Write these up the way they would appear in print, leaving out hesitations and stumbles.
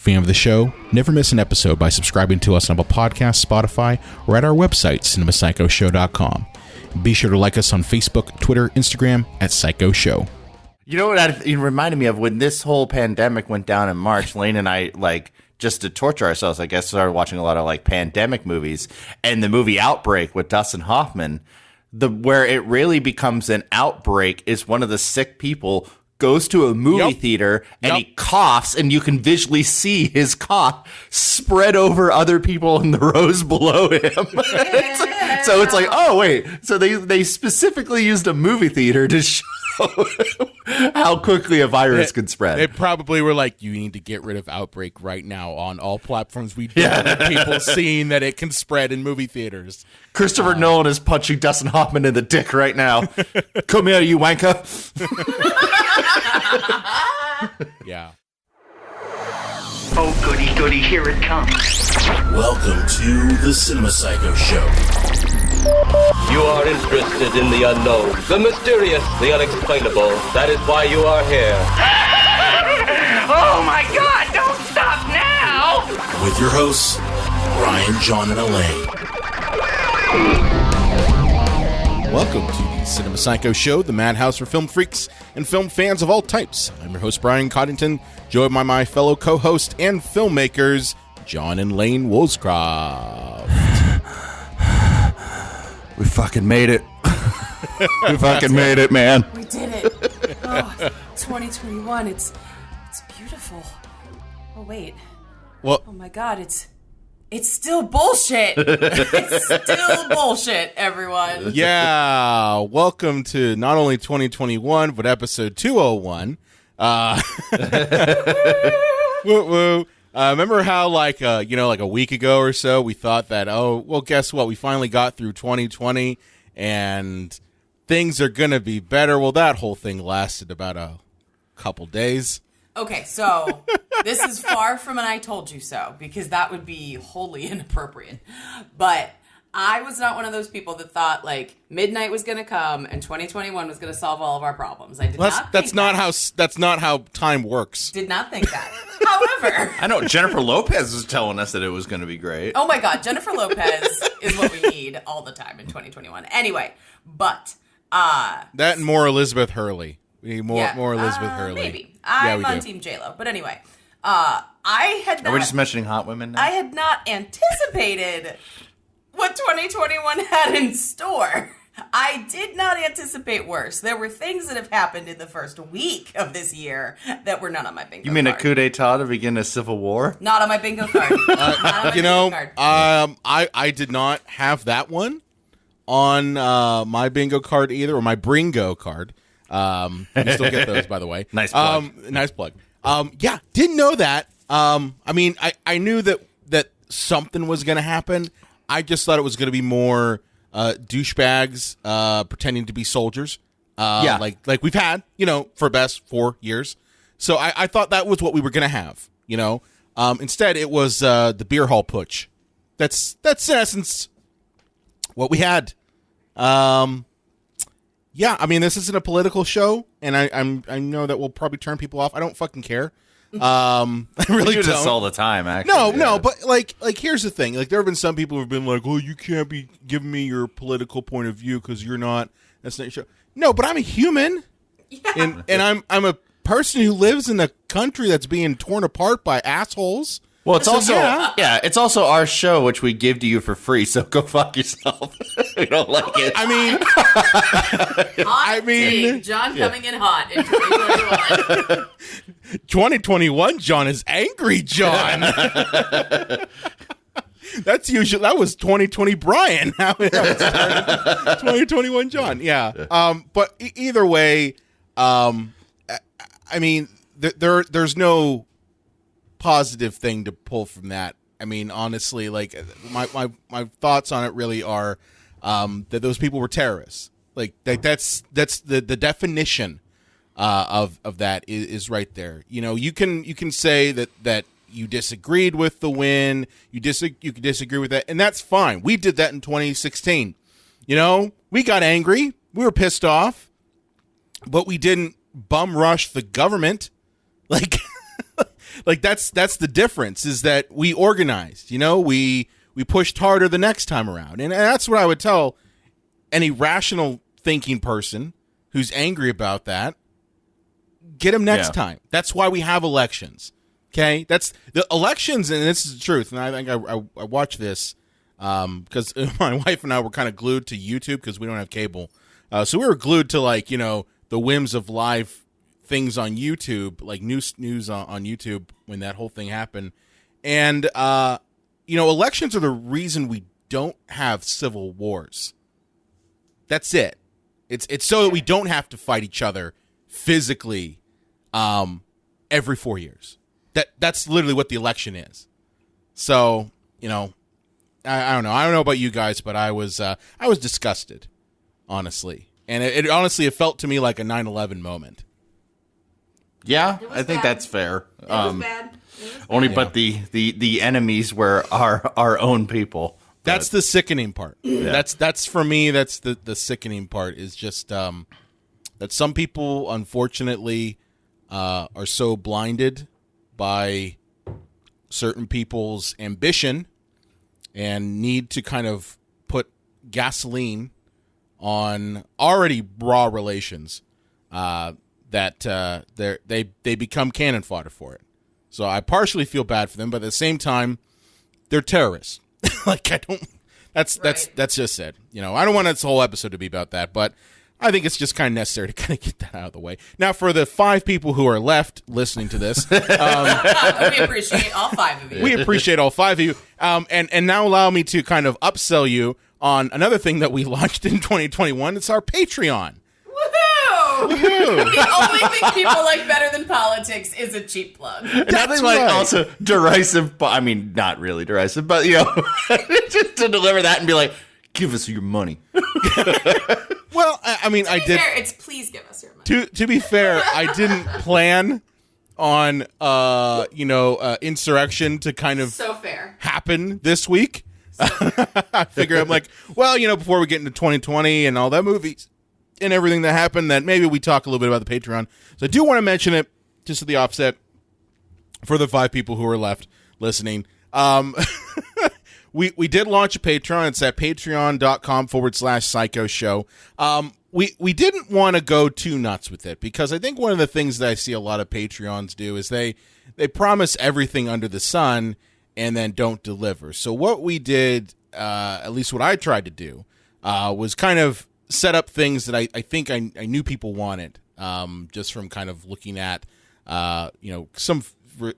Fan of the show? Never miss an episode by subscribing to us on Apple Podcasts, Spotify, or at our website, cinemapsychoshow.com. Be sure to like us on Facebook, Twitter, Instagram at Psycho Show. You know what it reminded me of? When this whole pandemic went down in March, Lane and I, just to torture ourselves, I guess, started watching a lot of, pandemic movies. And the movie Outbreak with Dustin Hoffman, where it really becomes an outbreak is one of the sick people goes to a movie theater and he coughs, and you can visually see his cough spread over other people in the rows below him. So it's like, oh, wait. So they specifically used a movie theater to show how quickly a virus could spread. They probably were like, you need to get rid of Outbreak right now on all platforms. We don't want people seeing that it can spread in movie theaters. Christopher Nolan is punching Dustin Hoffman in the dick right now. Come here, you wanker. Yeah. Oh, goody, goody, here it comes. Welcome to the Cinema Psycho Show. You are interested in the unknown, the mysterious, the unexplainable. That is why you are here. Oh, my God, don't stop now! With your hosts, Brian, John, and Elaine. Welcome to the Cinema Psycho Show, the madhouse for film freaks and film fans of all types. I'm your host, Brian Coddington, joined by my fellow co-host and filmmakers, John and Lane Woolscroft. We fucking made it. We fucking made it, man. We did it. Oh, 2021, it's beautiful. Oh, wait. Well, oh my God, it's still bullshit. It's still bullshit, everyone. yeah, welcome to not only 2021, but episode 201. Woo woo. Remember how, like a week ago or so, we thought that, oh, well, guess what? We finally got through 2020, and things are going to be better. Well, that whole thing lasted about a couple days. Okay, so this is far from an I told you so, because that would be wholly inappropriate. But I was not one of those people that thought, midnight was going to come and 2021 was going to solve all of our problems. I did not think that's not how time works. Did not think that. However, I know Jennifer Lopez was telling us that it was going to be great. Oh my God, Jennifer Lopez is what we need all the time in 2021. Anyway, but that and more Elizabeth Hurley. We need more Elizabeth Hurley. Maybe. I'm on Team J-Lo. But anyway, I had not... Are we just mentioning hot women now? I had not anticipated what 2021 had in store. I did not anticipate worse. There were things that have happened in the first week of this year that were not on my bingo card. You mean a coup d'etat to begin a civil war? Not on my bingo card. I did not have that one on my bingo card either, or my Bringo card. You still get those, by the way. Nice plug. Nice plug. Yeah, didn't know that. I knew that something was going to happen. I just thought it was going to be more douchebags pretending to be soldiers. Like we've had, for best 4 years. So I thought that was what we were going to have, Instead, it was the beer hall putsch. That's in essence what we had. Yeah, this isn't a political show, and I know that will probably turn people off. I don't fucking care. I really do don't. this all the time, actually. No, but like here's the thing. Like, there have been some people who've been like, "Oh, you can't be giving me your political point of view because you're not." That's not your show. No, but I'm a human, and I'm a person who lives in a country that's being torn apart by assholes. Well, it's it's also our show, which we give to you for free. So go fuck yourself. We don't like it. Take. John coming in hot in 2021. 2021, John is angry, John. That was 2020 Brian. Now it's 2021 John. Yeah. But either way, there's no positive thing to pull from that. Honestly, my thoughts on it really are that those people were terrorists. That's the definition of that is right there. You can say that you disagreed with the win. You can disagree with that, and that's fine. We did that in 2016. We got angry. We were pissed off, but we didn't bum rush the government. Like that's the difference, is that we organized, we pushed harder the next time around. And that's what I would tell any rational thinking person who's angry about that. Get them next time. That's why we have elections. Okay? That's the elections, and this is the truth. And I think I watched this because my wife and I were kind of glued to YouTube because we don't have cable. So we were glued to the whims of live things on YouTube, like news on YouTube when that whole thing happened. And elections are the reason we don't have civil wars. That's it. It's so that we don't have to fight each other physically every 4 years. That's literally what the election is. So, I don't know. I don't know about you guys, but I was disgusted, honestly. And it felt to me like a 9/11 moment. Yeah, I think that's fair. It was bad. But the enemies were our own people. That's the sickening part. Yeah. That's for me. That's the sickening part, is just that some people, unfortunately, are so blinded by certain people's ambition and need to kind of put gasoline on already raw relations that they become cannon fodder for it. So I partially feel bad for them, but at the same time, they're terrorists. That's just it. I don't want this whole episode to be about that, but I think it's just kind of necessary to kind of get that out of the way. Now, for the 5 people who are left listening to this, we appreciate all 5 of you. We appreciate all 5 of you. And now allow me to kind of upsell you on another thing that we launched in 2021. It's our Patreon. Woohoo! The only thing people like better than politics is a cheap plug. Nothing like also derisive, I mean, not really derisive, but, just to deliver that and be like, give us your money. Well, I mean, I did. Fair, it's please give us your money. To be fair, I didn't plan on insurrection to kind of happen this week. I figure I'm like, well, before we get into 2020 and all that movies and everything that happened, that maybe we talk a little bit about the Patreon. So I do want to mention it just at the offset for the 5 people who are left listening. We did launch a Patreon. It's at patreon.com/psycho show. We didn't want to go too nuts with it because I think one of the things that I see a lot of Patreons do is they promise everything under the sun and then don't deliver. So what we did, at least what I tried to do, was kind of set up things that I think I knew people wanted, just from kind of looking at some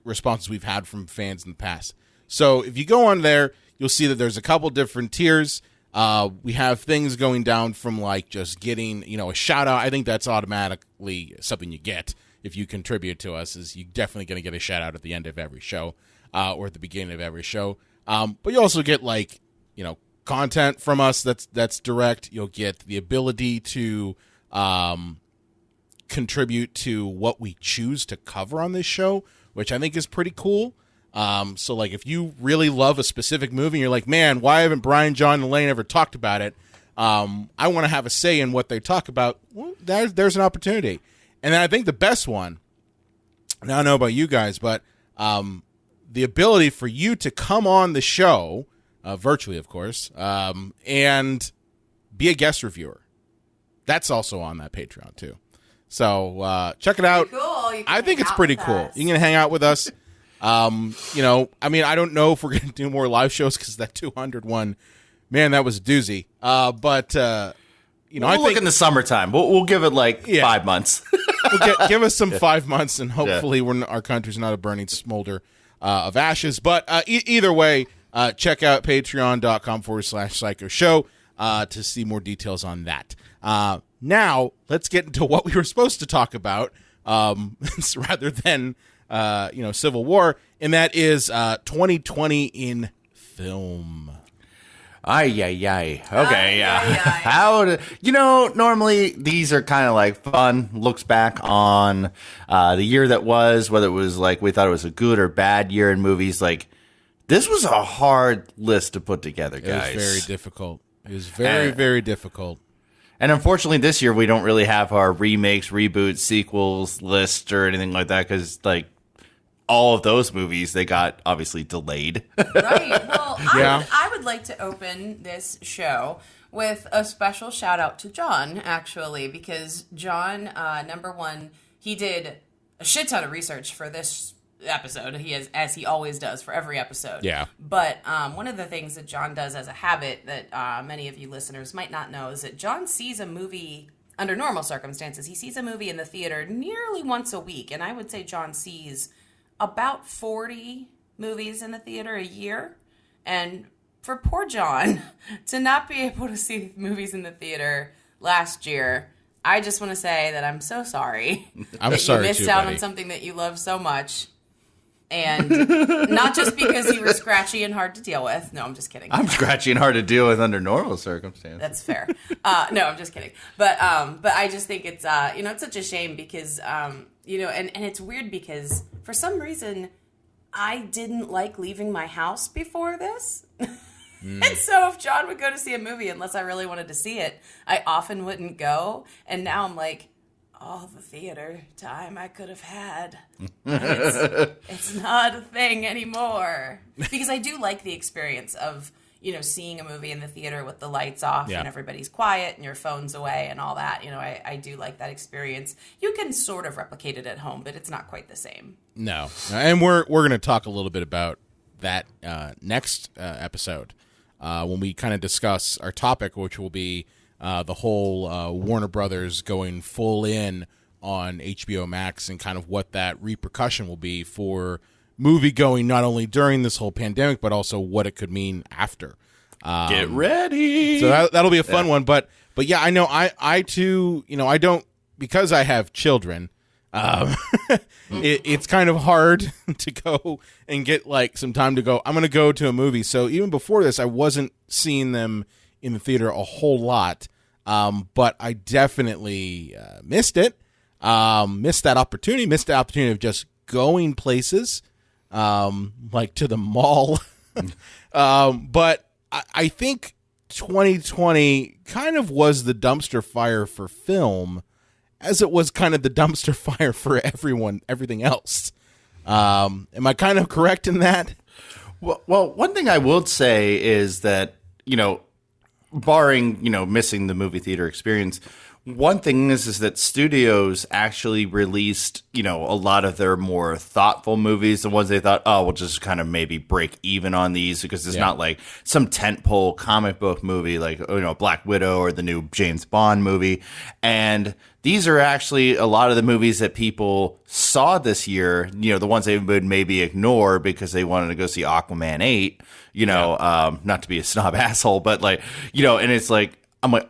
responses we've had from fans in the past. So if you go on there, you'll see that there's a couple different tiers. We have things going down from like just getting, a shout out. I think that's automatically something you get if you contribute to us, is you're definitely going to get a shout out at the end of every show, or at the beginning of every show. But you also get content from us that's direct. You'll get the ability to contribute to what we choose to cover on this show, which I think is pretty cool. So if you really love a specific movie and you're like, man, why haven't Brian, John, and Elaine ever talked about it? I want to have a say in what they talk about. Well, there's an opportunity. And then I think the best one, now I don't know about you guys, but the ability for you to come on the show, virtually, of course, and be a guest reviewer. That's also on that Patreon, too. So check it out. Cool. I think it's pretty cool. You can hang out with us. I mean, I don't know if we're going to do more live shows because that 200 one, man, that was a doozy. But I think look in the summertime. We'll give it 5 months. Give us some 5 months, and hopefully our country's not a burning smolder of ashes. But either way, check out patreon.com/psycho show to see more details on that. Now, let's get into what we were supposed to talk about, rather than Civil War, and that is 2020 in film. Okay, yeah. Normally these are kind of fun looks back on the year that was, whether it was we thought it was a good or bad year in movies. This was a hard list to put together, guys. It was very difficult. It was very difficult. And unfortunately, this year we don't really have our remakes, reboots, sequels list or anything like that because, all of those movies, they got obviously delayed. Right. Well, Yeah. I would like to open this show with a special shout out to John, actually, because John, number one, he did a shit ton of research for this episode. He is, as he always does for every episode. Yeah. But one of the things that John does as a habit that many of you listeners might not know is that John sees a movie under normal circumstances. He sees a movie in the theater nearly once a week, and I would say John sees about 40 movies in the theater a year. And for poor John to not be able to see movies in the theater last year, I just want to say that I'm so sorry. I'm that sorry you missed too, out buddy. on something that you love so much. And not just because you were scratchy and hard to deal with. No, I'm just kidding. I'm scratchy and hard to deal with under normal circumstances. That's fair. No, I'm just kidding. But I just think it's it's such a shame because and it's weird because for some reason I didn't like leaving my house before this. And so if John would go to see a movie, unless I really wanted to see it, I often wouldn't go. And now I'm like, all the theater time I could have had. It's not a thing anymore. Because I do like the experience of, seeing a movie in the theater with the lights off and everybody's quiet and your phone's away and all that. I do like that experience. You can sort of replicate it at home, but it's not quite the same. No. And we're going to talk a little bit about that next episode when we kind of discuss our topic, which will be the whole Warner Brothers going full in on HBO Max and kind of what that repercussion will be for movie going, not only during this whole pandemic, but also what it could mean after. Get ready. So that'll be a fun one. But yeah, I know I too, I don't, because I have children, it's kind of hard to go and get like some time to go, I'm going to go to a movie. So even before this, I wasn't seeing them in the theater a whole lot. But I definitely missed it. Missed the opportunity of just going places, like to the mall. But I think 2020 kind of was the dumpster fire for film, as it was kind of the dumpster fire for everything else. Am I kind of correct in that? Well, one thing I will say is that, barring, missing the movie theater experience, one thing is that studios actually released, a lot of their more thoughtful movies, the ones they thought, we'll just kind of maybe break even on these because it's not like some tentpole comic book movie like, Black Widow or the new James Bond movie. And these are actually a lot of the movies that people saw this year, the ones they would maybe ignore because they wanted to go see Aquaman 8, not to be a snob asshole, but and it's like, I'm like,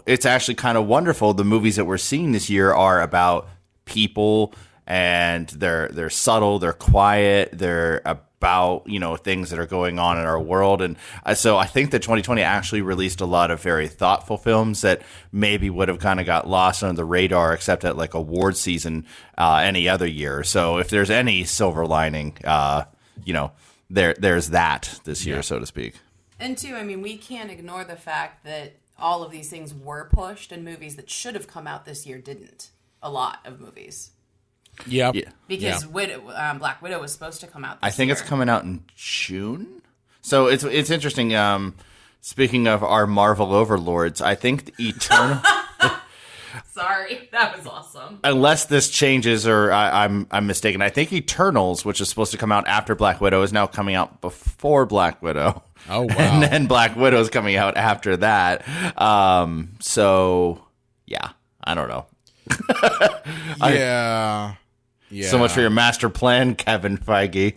it's actually kind of wonderful. The movies that we're seeing this year are about people, and they're subtle, they're quiet, they're about, things that are going on in our world. And so I think that 2020 actually released a lot of very thoughtful films that maybe would have kind of got lost under the radar, except at like award season any other year. So if there's any silver lining, there's that this year, so to speak. And two, we can't ignore the fact that all of these things were pushed, and movies that should have come out this year didn't. A lot of movies. Yep. Yeah. Because Black Widow was supposed to come out this I think year. it's coming out in June. So it's interesting. Speaking of our Marvel overlords, I think the Eternal... Sorry, that was awesome. Unless this changes or I'm mistaken, I think Eternals, which is supposed to come out after Black Widow, is now coming out before Black Widow. Oh, wow. And then Black Widow is coming out after that. So, yeah, I don't know. Yeah. So much for your master plan, Kevin Feige.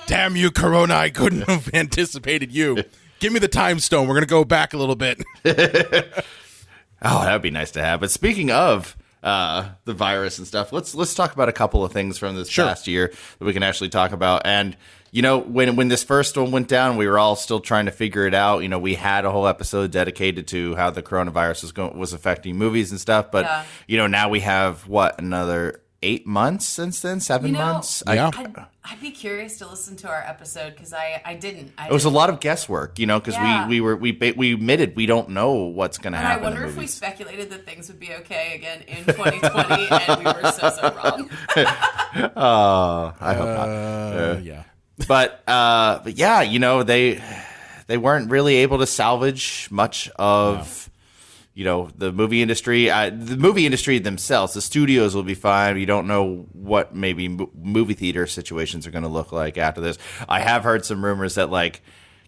Damn you, Corona. I couldn't have anticipated you. Give me the time stone. We're going to go back a little bit. Oh, that would be nice to have. But speaking of the virus and stuff, let's talk about a couple of things from this past year that we can actually talk about. And, when this first one went down, we were all still trying to figure it out. We had a whole episode dedicated to how the coronavirus was affecting movies and stuff. But, now we have, another 8 months since then, 7 months. Yeah. I'd be curious to listen to our episode because I didn't. It was a lot of guesswork, because we admitted we don't know what's going to happen. I wonder if we speculated that things would be okay again in 2020, and we were so wrong. I hope not. Yeah. But yeah, they weren't really able to salvage much of. The movie industry. The movie industry themselves, the studios will be fine. You don't know what maybe movie theater situations are going to look like after this. I have heard some rumors that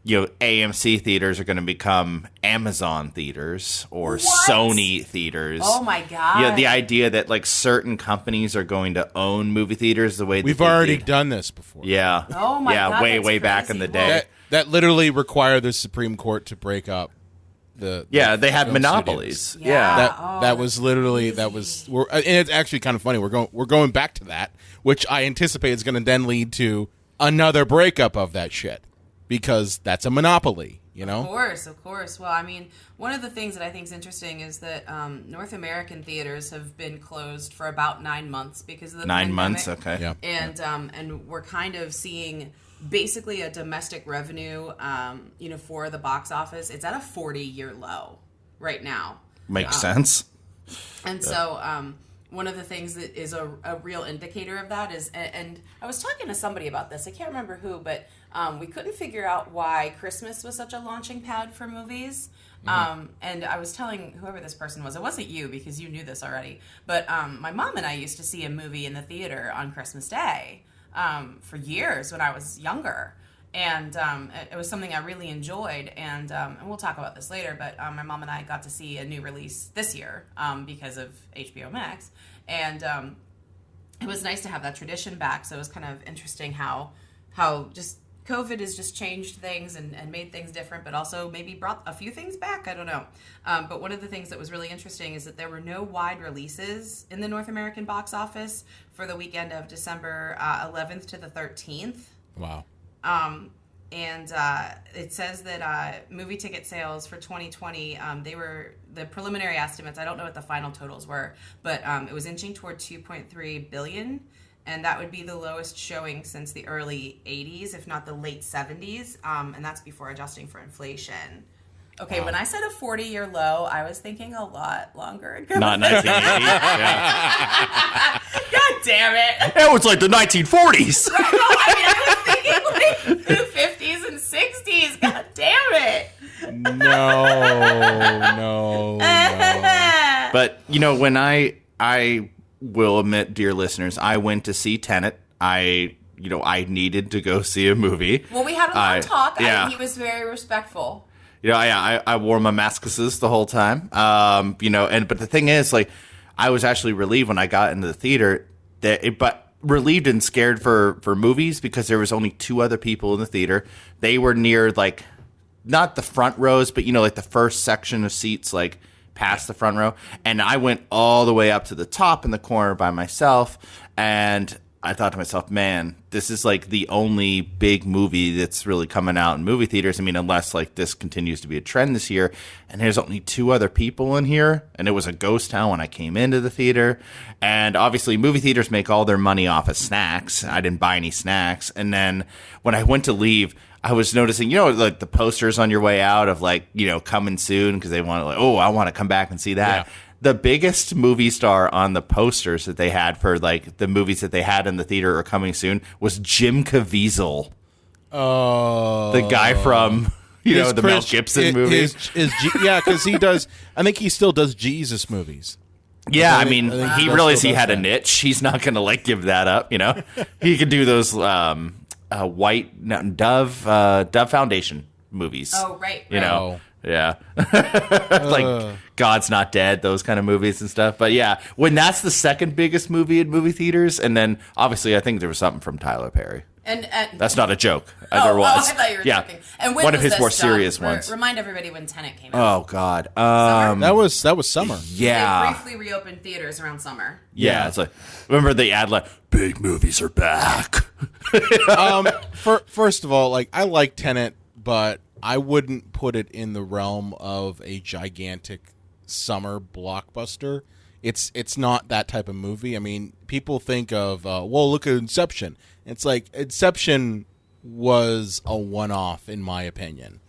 AMC theaters are going to become Amazon theaters or Sony theaters. Oh my god! Yeah, the idea that certain companies are going to own movie theaters the way that we've already done this before. Yeah. Oh my god! Way that's back crazy. in the day. That literally required the Supreme Court to break up. They had film monopolies. studios. Yeah. That was literally and it's actually kind of funny. We're going back to that, which I anticipate is going to then lead to another breakup of that shit because that's a monopoly. Of course. Well, I mean, one of the things that I think is interesting is that North American theaters have been closed for about 9 months because of the 9 pandemic. months, okay. Yeah. And we're kind of seeing basically a domestic revenue, for the box office. It's at a 40-year low right now. Makes sense. And so one of the things that is a real indicator of that is, and I was talking to somebody about this, I can't remember who, but we couldn't figure out why Christmas was such a launching pad for movies. And I was telling whoever this person was, it wasn't you because you knew this already, but my mom and I used to see a movie in the theater on Christmas Day for years when I was younger. And it was something I really enjoyed, and we'll talk about this later, but my mom and I got to see a new release this year because of HBO Max, and it was nice to have that tradition back, so it was kind of interesting how just COVID has just changed things and made things different, but also maybe brought a few things back, I don't know. But one of the things that was really interesting is that there were no wide releases in the North American box office for the weekend of December 11th to the 13th. Wow. And it says that movie ticket sales for 2020, they were the preliminary estimates. I don't know what the final totals were, but it was inching toward 2.3 billion, and that would be the lowest showing since the early 80s, if not the late 70s, and that's before adjusting for inflation. Okay, when I said a 40-year low, I was thinking a lot longer ago. Not 1980. Yeah. God damn it! It was like the 1940s. Right, no, I mean, I was thinking the 50s and 60s. God damn it! No. But when I will admit, dear listeners, I went to see Tenet. I needed to go see a movie. Well, we had a long talk. Yeah. He was very respectful. I wore my mascases the whole time. But the thing is, I was actually relieved when I got into the theater but relieved and scared for movies because there was only 2 other people in the theater. They were near not the front rows, but the first section of seats, past the front row. And I went all the way up to the top in the corner by myself, and I thought to myself, man, this is the only big movie that's really coming out in movie theaters. I mean, unless this continues to be a trend this year. And there's only 2 other people in here. And it was a ghost town when I came into the theater. And obviously movie theaters make all their money off of snacks. I didn't buy any snacks. And then when I went to leave, I was noticing, the posters on your way out of coming soon because they want I want to come back and see that. Yeah. The biggest movie star on the posters that they had for the movies that they had in the theater or coming soon was Jim Caviezel. Oh, the guy from the Mel Gibson movies. Because he does. I think he still does Jesus movies. Yeah, I mean, he realized he had a niche. He's not going to give that up. He could do those white Dove Foundation movies. Oh, right. Yeah. God's Not Dead, those kind of movies and stuff. But yeah, when that's the second biggest movie in movie theaters, and then obviously I think there was something from Tyler Perry. And that's not a joke. There was. I thought you were joking. And when one was of his this more done? serious ones. Remind everybody when Tenet came out. Oh God. That was summer. Yeah. They briefly reopened theaters around summer. Yeah. It's remember the ad big movies are back. First of all, I like Tenet, but I wouldn't put it in the realm of a gigantic summer blockbuster. It's not that type of movie. I mean, people think of, well, look at Inception. It's like Inception was a one-off, in my opinion.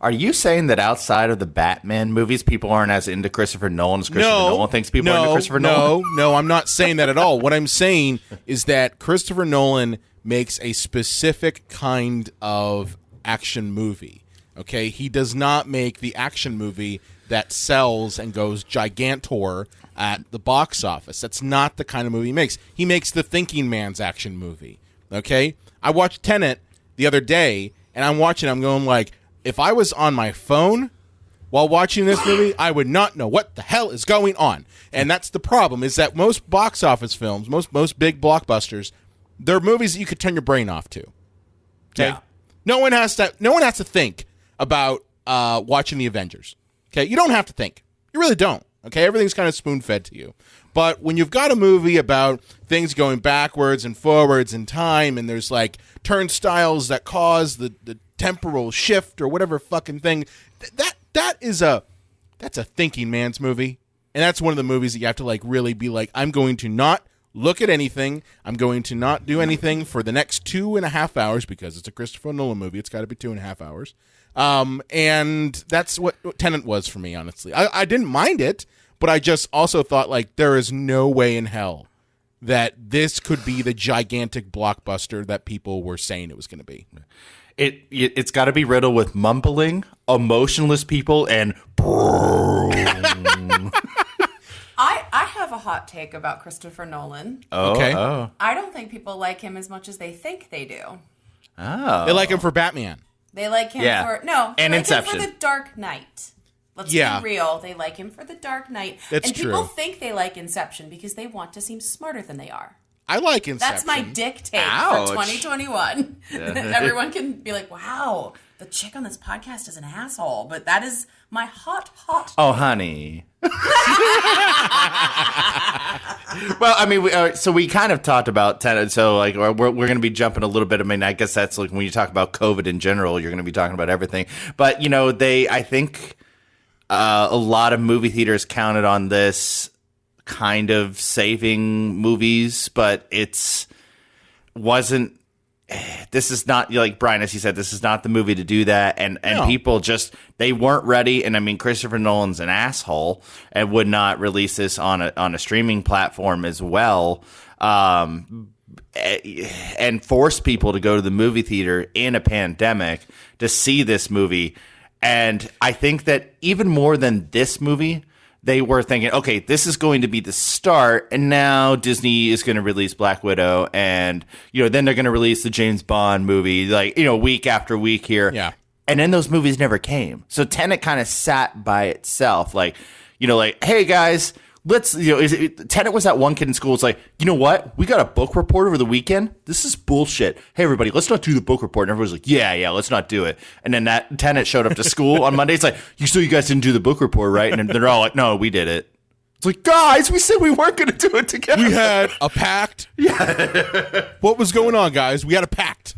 Are you saying that outside of the Batman movies, people aren't as into Christopher Nolan as Christopher Nolan thinks people are into Christopher Nolan? No, I'm not saying that at all. What I'm saying is that Christopher Nolan makes a specific kind of action movie. Okay? He does not make the action movie that sells and goes gigantor at the box office. That's not the kind of movie he makes. He makes the thinking man's action movie. Okay? I watched Tenet the other day, and I'm watching, I'm going like, if I was on my phone while watching this movie, I would not know what the hell is going on. And that's the problem, is that most box office films, most big blockbusters, they're movies that you could turn your brain off to. Okay? Yeah. No one has to think about watching the Avengers. Okay? You don't have to think. You really don't. Okay? Everything's kind of spoon-fed to you. But when you've got a movie about things going backwards and forwards in time, and there's like turnstiles that cause the temporal shift or whatever fucking thing, that's a thinking man's movie. And that's one of the movies that you have to like really be like, I'm going to not look at anything. I'm going to not do anything for the next 2.5 hours, because it's a Christopher Nolan movie. It's got to be 2.5 hours. And that's what Tenet was for me, honestly. I didn't mind it, but I just also thought, like, there is no way in hell that this could be the gigantic blockbuster that people were saying it was going to be. It's got to be riddled with mumbling, emotionless people, and I have a hot take about Christopher Nolan. Okay. I don't think people like him as much as they think they do. Oh. They like him for Batman. They like him Yeah. for no, they And like Inception. him for The Dark Knight. Let's be real. They like him for The Dark Knight. That's and people true. think they like Inception because they want to seem smarter than they are. I like Inception. That's my dick take Ouch. for 2021. Everyone can be like, wow, the chick on this podcast is an asshole. But that is my hot. Oh, honey. Well, I mean, so we kind of talked about Tenet. So, like, we're going to be jumping a little bit. I mean, I guess that's like when you talk about COVID in general, you're going to be talking about everything. But, you know, I think a lot of movie theaters counted on this kind of saving movies, but this is not, like Brian, as you said, this is not the movie to do that. And No. people just, they weren't ready. And I mean, Christopher Nolan's an asshole and would not release this on a streaming platform as well. And force people to go to the movie theater in a pandemic to see this movie. And I think that even more than this movie, they were thinking, okay, this is going to be the start, and now Disney is going to release Black Widow, and, you know, then they're going to release the James Bond movie, like, you know, week after week here. Yeah. And then those movies never came. So Tenet kind of sat by itself, like, you know, like, hey guys, let's, you know, Tenet was that one kid in school. It's like, you know what? We got a book report over the weekend. This is bullshit. Hey everybody, let's not do the book report. And everyone's like, yeah, let's not do it. And then that Tenet showed up to school on Monday. It's like, you guys didn't do the book report, right? And they're all like, no, we did it. It's like, guys, we said we weren't going to do it together. We had a pact. Yeah. What was going on, guys? We had a pact.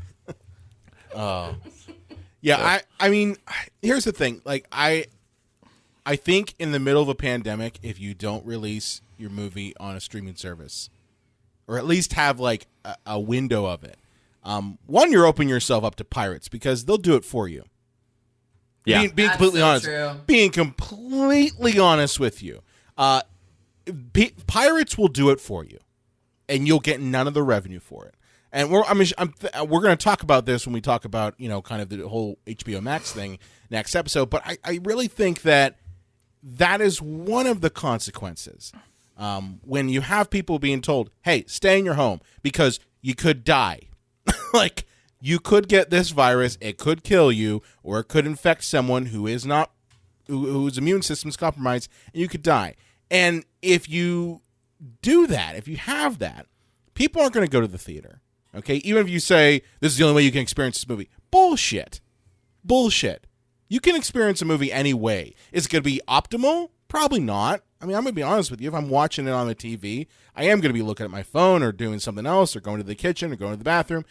Yeah, I mean, here's the thing. Like, I think in the middle of a pandemic, if you don't release your movie on a streaming service, or at least have like a window of it, one, you're opening yourself up to pirates because they'll do it for you. Yeah. Being That's completely so honest. true. Being completely honest with you, pirates will do it for you, and you'll get none of the revenue for it. And we're going to talk about this when we talk about, you know, kind of the whole HBO Max thing next episode. But I really think that is one of the consequences when you have people being told, "Hey, stay in your home because you could die." Like, you could get this virus, it could kill you, or it could infect someone who is not whose immune system's compromised, and you could die. And if you do that, if you have that, people aren't going to go to the theater. Okay, even if you say this is the only way you can experience this movie, bullshit. You can experience a movie any way. Is it going to be optimal? Probably not. I mean, I'm going to be honest with you. If I'm watching it on the TV, I am going to be looking at my phone or doing something else or going to the kitchen or going to the bathroom.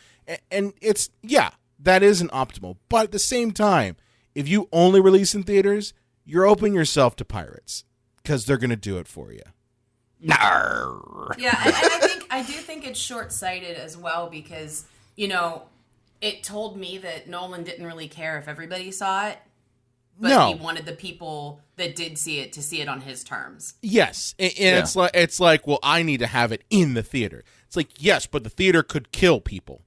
And it's, yeah, that isn't optimal. But at the same time, if you only release in theaters, you're opening yourself to pirates because they're going to do it for you. Narr. Yeah, and I do think it's short-sighted as well because, it told me that Nolan didn't really care if everybody saw it, but he wanted the people that did see it to see it on his terms. Yes, and it's like, well, I need to have it in the theater. It's like, yes, but the theater could kill people.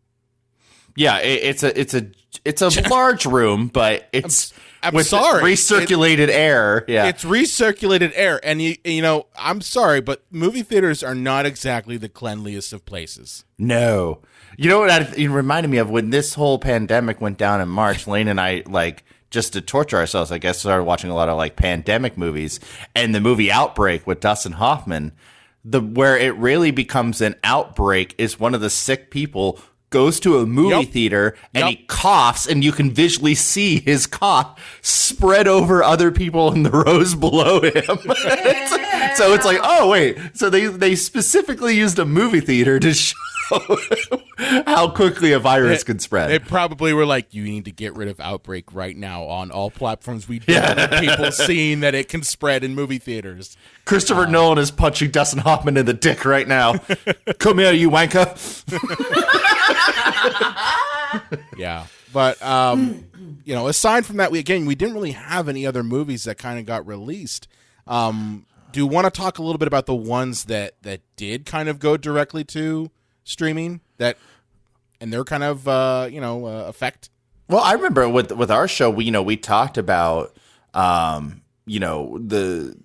Yeah, it's a large room, but it's with sorry, recirculated air. Yeah, it's recirculated air, and I'm sorry, but movie theaters are not exactly the cleanliest of places. No, you know what? It reminded me of when this whole pandemic went down in March. Lane and I just to torture ourselves, I guess, started watching a lot of pandemic movies, and the movie Outbreak with Dustin Hoffman. Where it really becomes an outbreak is one of the sick people goes to a movie theater and he coughs, and you can visually see his cough spread over other people in the rows below him. So it's like, oh wait, so they specifically used a movie theater to show how quickly a virus can spread. They probably were like, you need to get rid of Outbreak right now on all platforms. We don't want people seeing that it can spread in movie theaters. Christopher Nolan is punching Dustin Hoffman in the dick right now. Come here, you wanker. Yeah. But, aside from that, we didn't really have any other movies that kind of got released. Do you want to talk a little bit about the ones that did kind of go directly to streaming and their kind of, effect? Well, I remember with our show, we talked about, the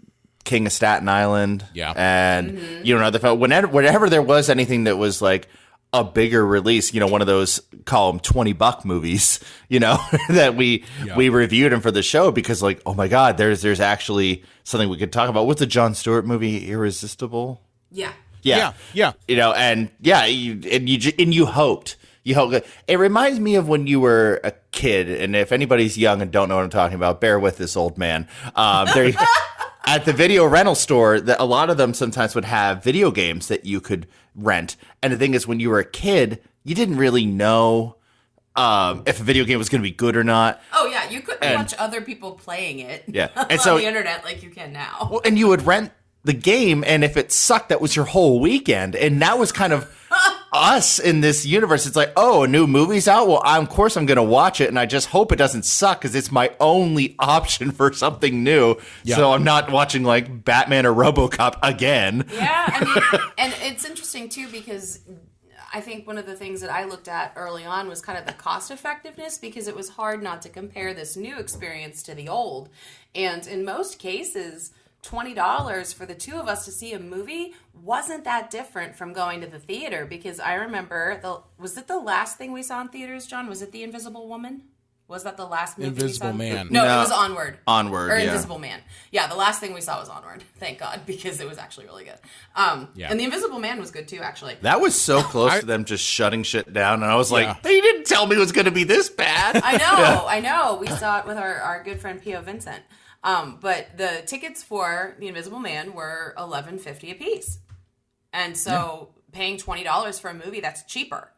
King of Staten Island. Yeah. And, whenever there was anything that was like a bigger release, one of those, call them $20 movies, that we reviewed them for the show because oh my God, there's actually something we could talk about. What's the Jon Stewart movie, Irresistible? Yeah. Yeah. You hoped. It reminds me of when you were a kid, and if anybody's young and don't know what I'm talking about, bear with this old man. At the video rental store, a lot of them sometimes would have video games that you could rent. And the thing is, when you were a kid, you didn't really know if a video game was going to be good or not. Oh, yeah. You couldn't watch other people playing it and on the internet like you can now. Well, and you would rent the game, and if it sucked, that was your whole weekend. And that was kind of us in this universe. It's like, oh, a new movie's out? Well, of course I'm going to watch it, and I just hope it doesn't suck because it's my only option for something new. Yeah. So I'm not watching Batman or RoboCop again. Yeah, and it's interesting too because I think one of the things that I looked at early on was kind of the cost effectiveness because it was hard not to compare this new experience to the old. And in most cases, $20 for the two of us to see a movie wasn't that different from going to the theater because I remember was it the last thing we saw in theaters, John? Was it The Invisible Woman? Was that the last movie Invisible we saw? Man. No, it was Onward. Onward, or Invisible Man. Yeah, the last thing we saw was Onward. Thank God, because it was actually really good. And The Invisible Man was good too, actually. That was so close to them just shutting shit down, and I was like, they didn't tell me it was going to be this bad. I know. We saw it with our good friend P.O. Vincent. But the tickets for The Invisible Man were $11.50 a piece. And so paying $20 for a movie, that's cheaper.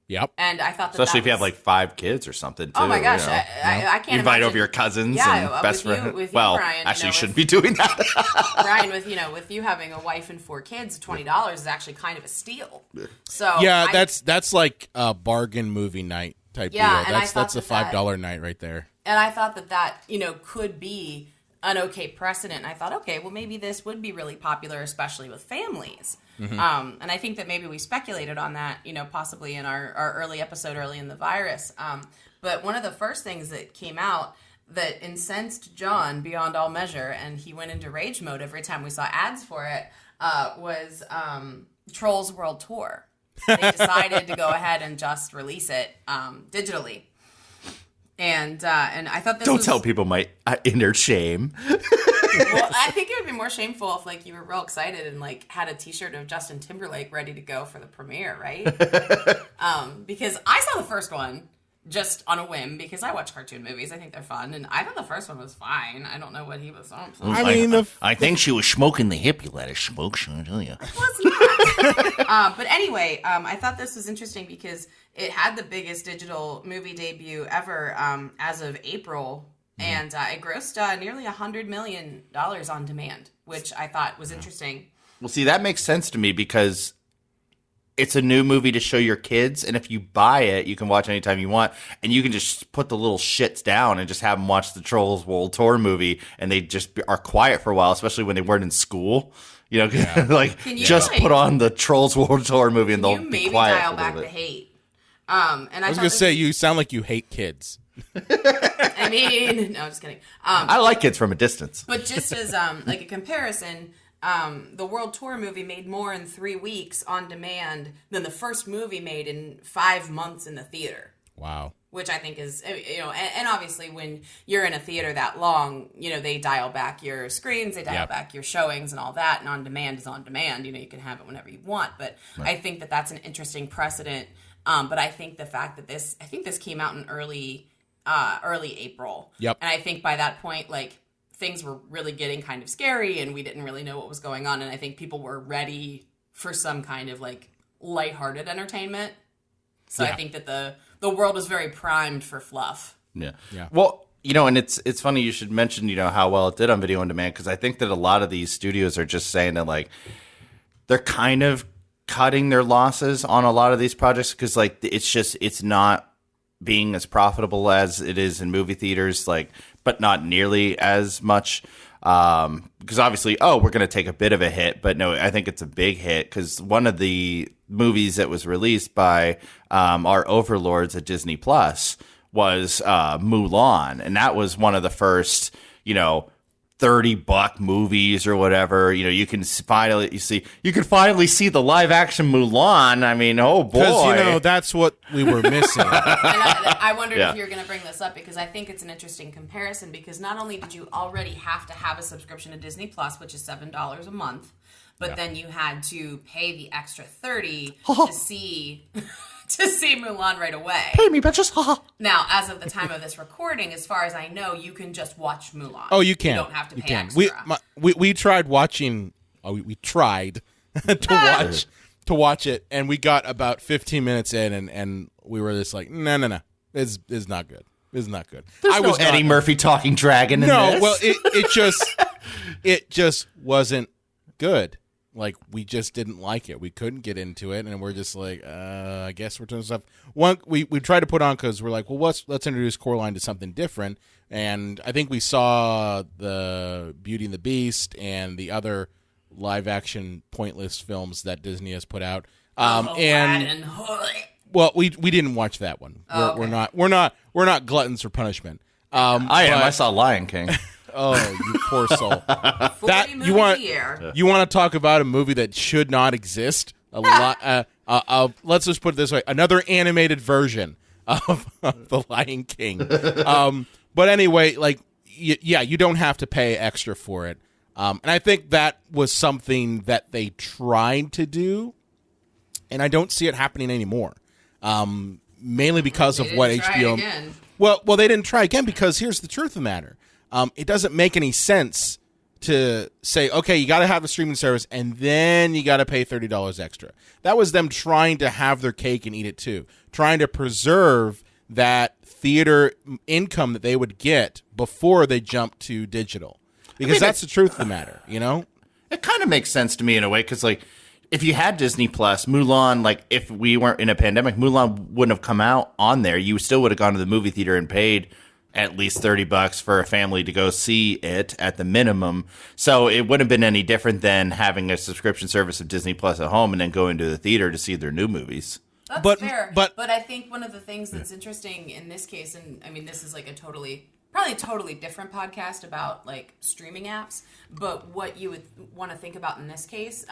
Yep. And I thought especially if you have 5 kids or something, too. Oh my gosh. I can't you invite over your cousins and best friends. Well, Brian, actually, you shouldn't be doing that. Brian, with you having a wife and 4 kids, $20 is actually kind of a steal. So that's like a bargain movie night type deal. That's a $5 night right there. And I thought that could be an okay precedent. I thought, okay, well, maybe this would be really popular, especially with families. Mm-hmm. And I think that maybe we speculated on that, possibly in our early episode, early in the virus. But one of the first things that came out that incensed John beyond all measure, and he went into rage mode every time we saw ads for it, was Trolls World Tour. They decided to go ahead and just release it digitally. And I thought this Don't tell people my inner shame. Well, I think it would be more shameful if you were real excited and had a T-shirt of Justin Timberlake ready to go for the premiere, right? Because I saw the first one just on a whim because I watch cartoon movies. I think they're fun, and I thought the first one was fine. I don't know what he was on. I think she was smoking the hip you let her smoke. Should I tell you? It was not. But anyway, I thought this was interesting because it had the biggest digital movie debut ever as of April. And it grossed nearly $100 million on demand, which I thought was interesting. Well, see, that makes sense to me because it's a new movie to show your kids, and if you buy it, you can watch anytime you want, and you can just put the little shits down and just have them watch the Trolls World Tour movie, and they just are quiet for a while, especially when they weren't in school. You know, like just put on the Trolls World Tour movie, and they'll be quiet. Dial back the hate. And I was gonna say, you sound like you hate kids. I mean, no, just kidding. I like kids from a distance. But just as like a comparison, the World Tour movie made more in 3 weeks on demand than the first movie made in 5 months in the theater. Wow. Which I think is, and obviously when you're in a theater that long, they dial back your screens, they dial back your showings and all that, and on demand is on demand. You can have it whenever you want. But I think that that's an interesting precedent. But I think the fact that this came out in early April. Yep. And I think by that point, like, things were really getting kind of scary and we didn't really know what was going on. And I think people were ready for some kind of like lighthearted entertainment. So I think that the world was very primed for fluff. Yeah. Well, and it's funny you should mention, how well it did on video on demand, because I think that a lot of these studios are just saying that like they're kind of cutting their losses on a lot of these projects because like it's not being as profitable as it is in movie theaters, like, but not nearly as much. Because obviously, we're going to take a bit of a hit, but no, I think it's a big hit because one of the movies that was released by our overlords at Disney Plus was Mulan, and that was one of the first, $30 movies or whatever. You can finally see the live action Mulan. I mean, oh boy, because that's what we were missing. And I wondered if you were going to bring this up because I think it's an interesting comparison because not only did you already have to have a subscription to Disney Plus, which is $7 a month, but then you had to pay the extra $30 to see Mulan right away. Pay me, bitches. Now, as of the time of this recording, as far as I know, you can just watch Mulan. Oh, you can. You don't have to pay extra. We tried watching. We tried to watch it, and we got about 15 minutes in, and we were just like, no, it's not good. It's not good. There's no Eddie Murphy talking dragon in this. No, well, it just wasn't good. Like, we just didn't like it. We couldn't get into it, and we're just like, I guess we're doing stuff. One, we tried to put on because we're like, well, let's introduce Coraline to something different. And I think we saw the Beauty and the Beast and the other live-action pointless films that Disney has put out. And well, we didn't watch that one. We're not gluttons for punishment. I saw Lion King. Oh, you poor soul! You want to talk about a movie that should not exist? Let's just put it this way: another animated version of the Lion King. But anyway, like, you don't have to pay extra for it, and I think that was something that they tried to do, and I don't see it happening anymore. Mainly because of what HBO. Well, they didn't try again because here's the truth of the matter. It doesn't make any sense to say, okay, you got to have a streaming service and then you got to pay $30 extra. That was them trying to have their cake and eat it too, trying to preserve that theater income that they would get before they jumped to digital. Because that's the truth of the matter, It kind of makes sense to me in a way because, like, if you had Disney Plus, Mulan, like, if we weren't in a pandemic, Mulan wouldn't have come out on there. You still would have gone to the movie theater and paid at least $30 for a family to go see it at the minimum. So it wouldn't have been any different than having a subscription service of Disney Plus at home and then going to the theater to see their new movies. That's fair. But I think one of the things that's interesting in this case, and I mean, this is like probably a totally different podcast about like streaming apps, but what you would want to think about in this case,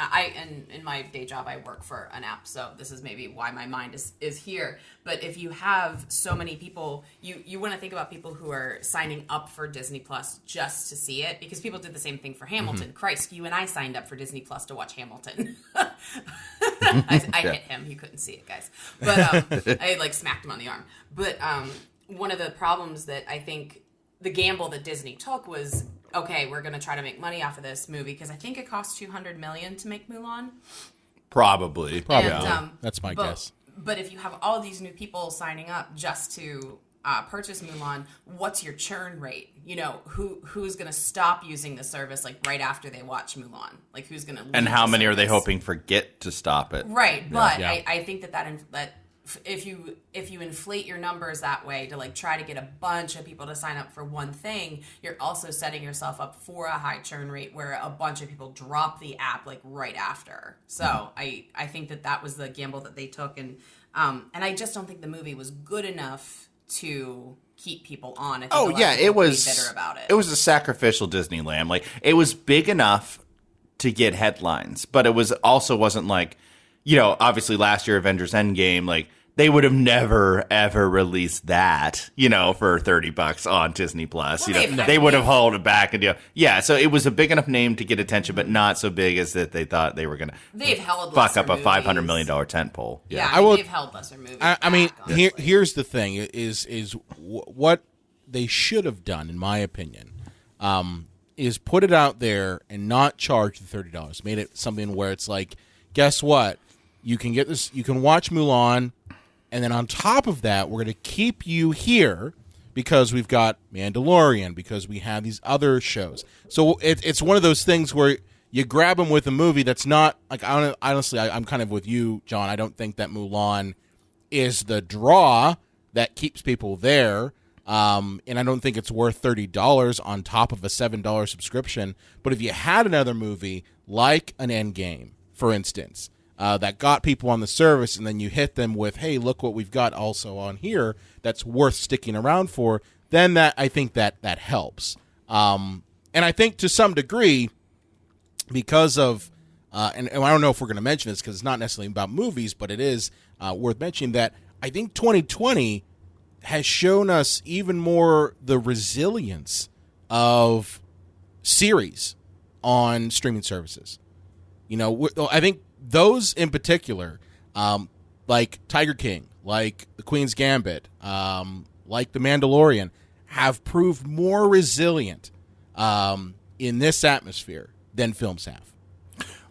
in my day job, I work for an app, so this is maybe why my mind is here. But if you have so many people, you want to think about people who are signing up for Disney Plus just to see it, because people did the same thing for Hamilton. Mm-hmm. Christ, you and I signed up for Disney Plus to watch Hamilton. I hit him. You couldn't see it, guys. But I like smacked him on the arm. But one of the problems that I think the gamble that Disney took was, okay, we're going to try to make money off of this movie because I think it cost $200 million to make Mulan. Probably. And, that's my guess. But if you have all of these new people signing up just to purchase Mulan, what's your churn rate? You know, who's going to stop using the service like right after they watch Mulan? Like who's going to leave And how the many are they service? hoping forget to stop it? Right, but Yeah. I think that if you inflate your numbers that way to like try to get a bunch of people to sign up for one thing, you're also setting yourself up for a high churn rate where a bunch of people drop the app like right after. So I think that was the gamble that they took, and I just don't think the movie was good enough to keep people on. I think a lot of people it would was be bitter about it. It was a sacrificial Disneyland. Like it was big enough to get headlines, but it was also wasn't like, you know, obviously last year Avengers Endgame, like they would have never ever released that, you know, for $30 on Disney Plus. Well, you know, they would have held it back and so it was a big enough name to get attention, but not so big as that they thought they were gonna fuck up a $500 million tentpole. Yeah, I will- they've held lesser movies. I mean, back, honestly. here's the thing: is what they should have done, in my opinion, is put it out there and not charge the $30. Made it something where it's like, guess what? You can get this. You can watch Mulan, and then on top of that, we're going to keep you here because we've got Mandalorian, because we have these other shows. So it's one of those things where you grab them with a movie that's not like. Honestly, I'm kind of with you, John. I don't think that Mulan is the draw that keeps people there. And I don't think it's worth $30 on top of a $7 subscription. But if you had another movie like an Endgame, for instance, that got people on the service, and then you hit them with, hey, look what we've got also on here that's worth sticking around for, then I think that helps. And I think to some degree, because of, and I don't know if we're going to mention this because it's not necessarily about movies, but it is worth mentioning that I think 2020 has shown us even more the resilience of series on streaming services. You know, I think those in particular, like Tiger King, like The Queen's Gambit, like The Mandalorian, have proved more resilient in this atmosphere than films have.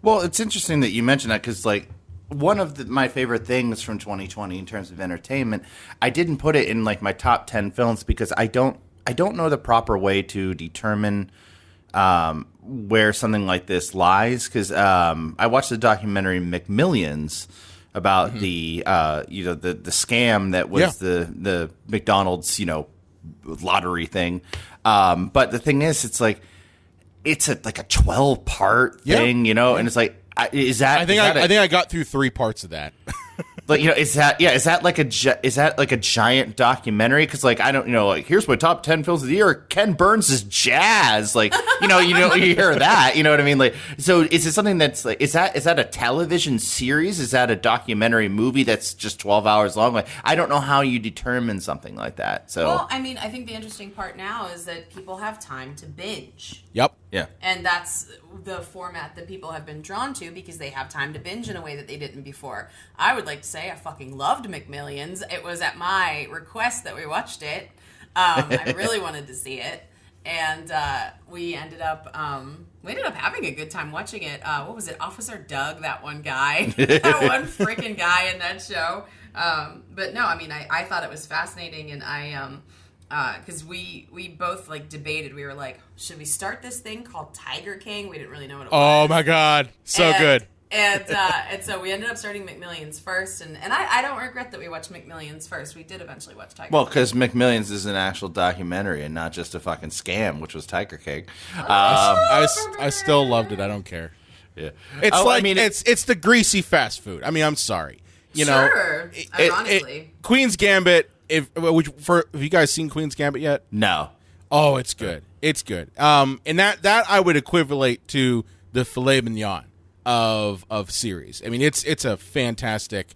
Well, it's interesting that you mentioned that because, like, one of my favorite things from 2020 in terms of entertainment, I didn't put it in like my top 10 films because I don't know the proper way to determine where something like this lies. Because I watched the documentary McMillions about the scam that was the McDonald's lottery thing. But the thing is, it's like it's a 12-part thing, and it's like. I think I got through 3 parts of that. Like, is that like a giant documentary? Because like I don't here's my top 10 films of the year. Ken Burns' Jazz, like you hear that, you know what I mean? Like, so is it something that's like is that a television series? Is that a documentary movie that's just 12 hours long? Like, I don't know how you determine something like that. So well, I mean, I think the interesting part now is that people have time to binge. Yep. Yeah. And that's the format that people have been drawn to because they have time to binge in a way that they didn't before. I would like to say I fucking loved McMillions. It was at my request that we watched it. I really wanted to see it. And we ended up having a good time watching it. What was it? Officer Doug, that one guy. That one freaking guy in that show. But no, I mean, I thought it was fascinating, and because we both like debated. We were like, should we start this thing called Tiger King? We didn't really know what it was. Oh my God, so good. And so we ended up starting McMillions first, and I don't regret that we watched McMillions first. We did eventually watch Tiger King. Well, because McMillions is an actual documentary and not just a fucking scam, which was Tiger King. I still loved it. I don't care. Yeah, it's it's the greasy fast food. I mean, I'm sorry. Sure, ironically. Queen's Gambit. Have you guys seen Queen's Gambit yet? No. Oh, it's good. It's good. And that I would equivalent to the filet mignon of series. I mean, it's a fantastic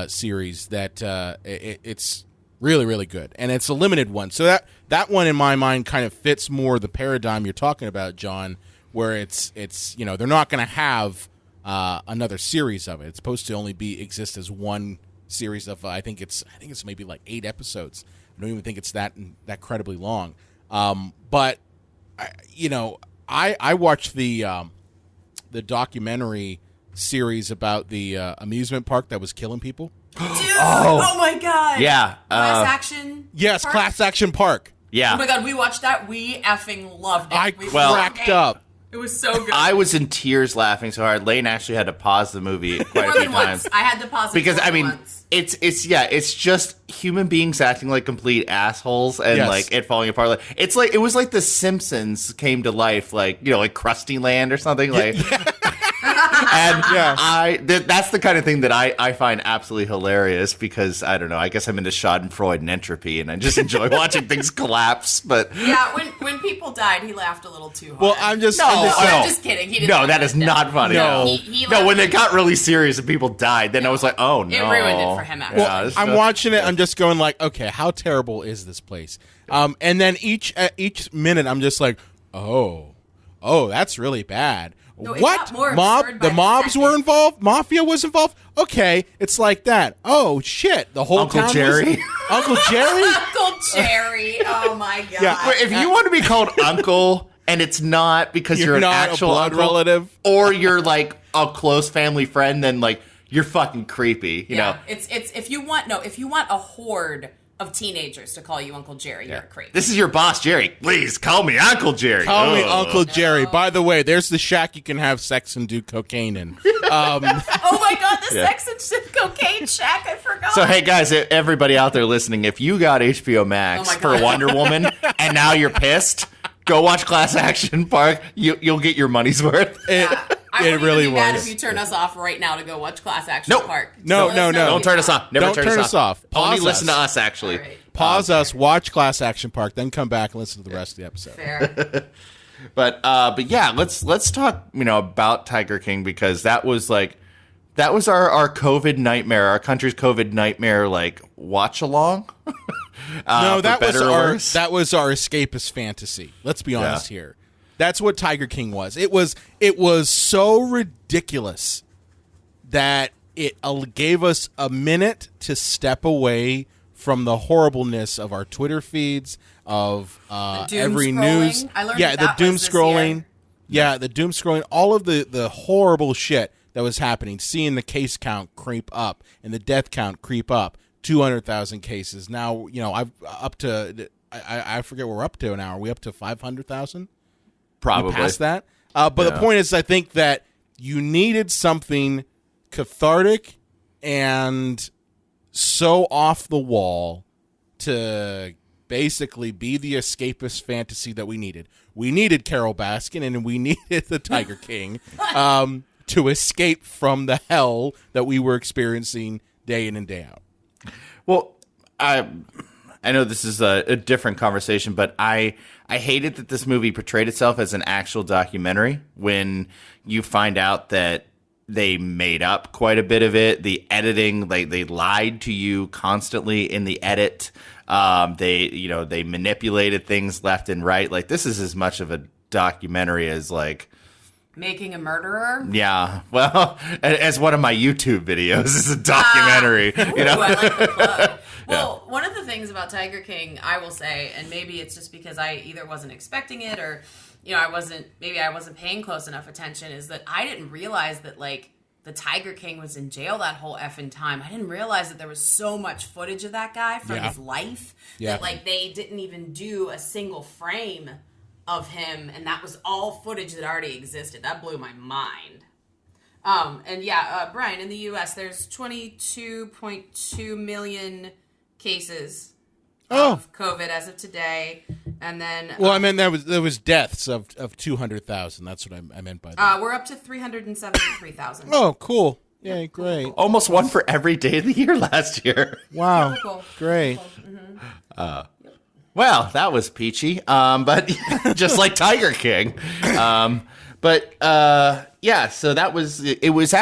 series that it's really, really good, and it's a limited one. So that one in my mind kind of fits more the paradigm you're talking about, John, where it's they're not going to have another series of it. It's supposed to only exist as one series of I think it's maybe like 8 episodes. I don't even think it's that incredibly long. But I watched the documentary series about the amusement park that was killing people. Oh my god. Yeah. Class Action. Yes, Park? Class Action Park. Yeah. Oh my god, we watched that. We effing loved it. I We cracked up. It was so good. I was in tears laughing so hard. Lane actually had to pause the movie quite a more few than times. once. I had to pause it Because more I than mean, once. it's just human beings acting like complete assholes and Yes. like it falling apart. Like it was like The Simpsons came to life, like like Krusty Land or something. Like, and that's the kind of thing that I find absolutely hilarious because I don't know. I guess I'm into Schadenfreude and entropy, and I just enjoy watching things collapse. But Yeah, when people died, he laughed a little too hard. Well, I'm just I'm just kidding. He didn't no, laugh that is like not funny. No. He No, laughed- when it got really serious and people died, then I was like, oh no, It ruined it for him, actually. Yeah, it's I'm just- watching it. I'm just going like, okay, how terrible is this place? And then each minute, I'm just like, oh, that's really bad. No, it What got more absurd by The the mobs second. were involved. Mafia was involved. Okay, it's like that. Oh shit, the whole Uncle town Jerry? Uncle Jerry. Uncle Jerry. Oh my god. Yeah. Wait, if you want to be called uncle and it's not because you're an not actual a blood uncle, relative, or you're like a close family friend, then like you're fucking creepy. You know. It's if you want a horde of teenagers to call you Uncle Jerry, you're a creep. This is your boss, Jerry. Please call me Uncle Jerry. call me Ugh. Uncle Jerry. By the way, there's the shack you can have sex and do cocaine in. Oh my god, the sex and cocaine shack, I forgot. So hey guys, everybody out there listening, if you got HBO Max Oh my for God. Wonder Woman and now you're pissed, go watch Class Action Park. You'll get your money's worth. I It wouldn't really even be mad was. if you turn us off right now to go watch Class Action Nope. Park. No, Just no, let us know no. if Don't you turn us want. off. Never Don't turn turn us us off. Only Pause listen us. to us, actually. All right. Pause us, watch Class Action Park, then come back and listen to the rest of the episode. Fair. But yeah, let's talk about Tiger King because that was our COVID nightmare, our country's COVID nightmare, like watch along. No, that was better or our worse. escapist fantasy. Let's be honest here. That's what Tiger King was. It was so ridiculous that it gave us a minute to step away from the horribleness of our Twitter feeds, of doom every scrolling. news. I learned the that doom was this scrolling. year. Yeah, the doom scrolling. All of the horrible shit that was happening. Seeing the case count creep up and the death count creep up. 200,000 cases. Now, I've up to I forget what we're up to now. Are we up to 500,000? Probably. Past that. But the point is, I think that you needed something cathartic and so off the wall to basically be the escapist fantasy that we needed. We needed Carol Baskin and we needed the Tiger King to escape from the hell that we were experiencing day in and day out. Well, I know this is a different conversation, but I hated that this movie portrayed itself as an actual documentary when you find out that they made up quite a bit of it. The editing, they lied to you constantly in the edit. They manipulated things left and right. Like, this is as much of a documentary as like Making a Murderer. Yeah, well, as one of my YouTube videos is a documentary. Ooh, I like the plug. Well, one of the things about Tiger King, I will say, and maybe it's just because I either wasn't expecting it or, I wasn't paying close enough attention, is that I didn't realize that, like, the Tiger King was in jail that whole effing time. I didn't realize that there was so much footage of that guy from his life that, like, they didn't even do a single frame of him, and that was all footage that already existed. That blew my mind. Brian, in the U.S., there's 22.2 million cases of COVID as of today, and then Well, I mean, there was deaths of 200,000. That's what I meant by that. we're up to 373,000. Oh, cool. Yeah, great. Almost one for every day of the year last year. Wow. Cool. Great. Well, that was peachy, but just like Tiger King. So that was, it was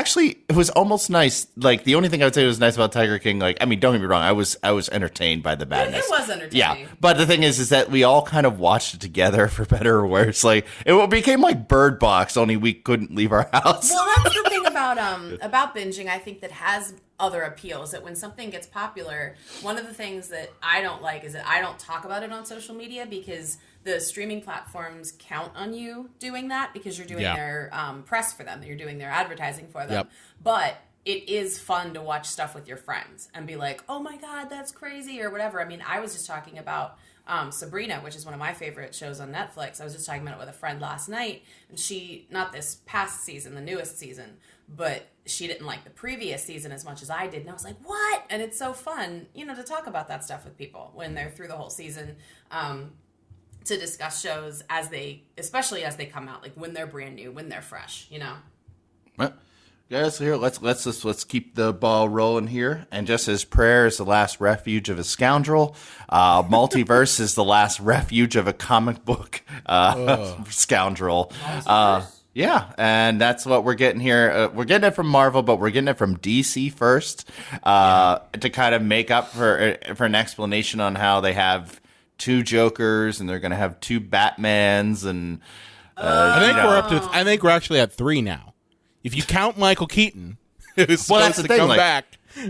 almost nice. Like, the only thing I would say was nice about Tiger King, like, I mean, don't get me wrong, I was entertained by the badness. It was entertaining. Yeah, but the thing is that we all kind of watched it together, for better or worse. Like, it became like Bird Box, only we couldn't leave our house. Well, that's the thing about binging, I think, that has other appeals, that when something gets popular, one of the things that I don't like is that I don't talk about it on social media, because the streaming platforms count on you doing that, because you're doing their press for them, you're doing their advertising for them. Yep. But it is fun to watch stuff with your friends and be like, oh my God, that's crazy or whatever. I mean, I was just talking about Sabrina, which is one of my favorite shows on Netflix. I was just talking about it with a friend last night, and she, not this past season, the newest season, but she didn't like the previous season as much as I did. And I was like, what? And it's so fun, to talk about that stuff with people when they're through the whole season, to discuss shows especially as they come out, like when they're brand new, when they're fresh, Well, guys, here let's keep the ball rolling here. And just as prayer is the last refuge of a scoundrel, multiverse is the last refuge of a comic book scoundrel. Yeah, and that's what we're getting here. We're getting it from Marvel, but we're getting it from DC first to kind of make up for an explanation on how they have 2 Jokers and they're going to have 2 Batmans, and I think we're actually at 3 now. If you count Michael Keaton, who's supposed to come back,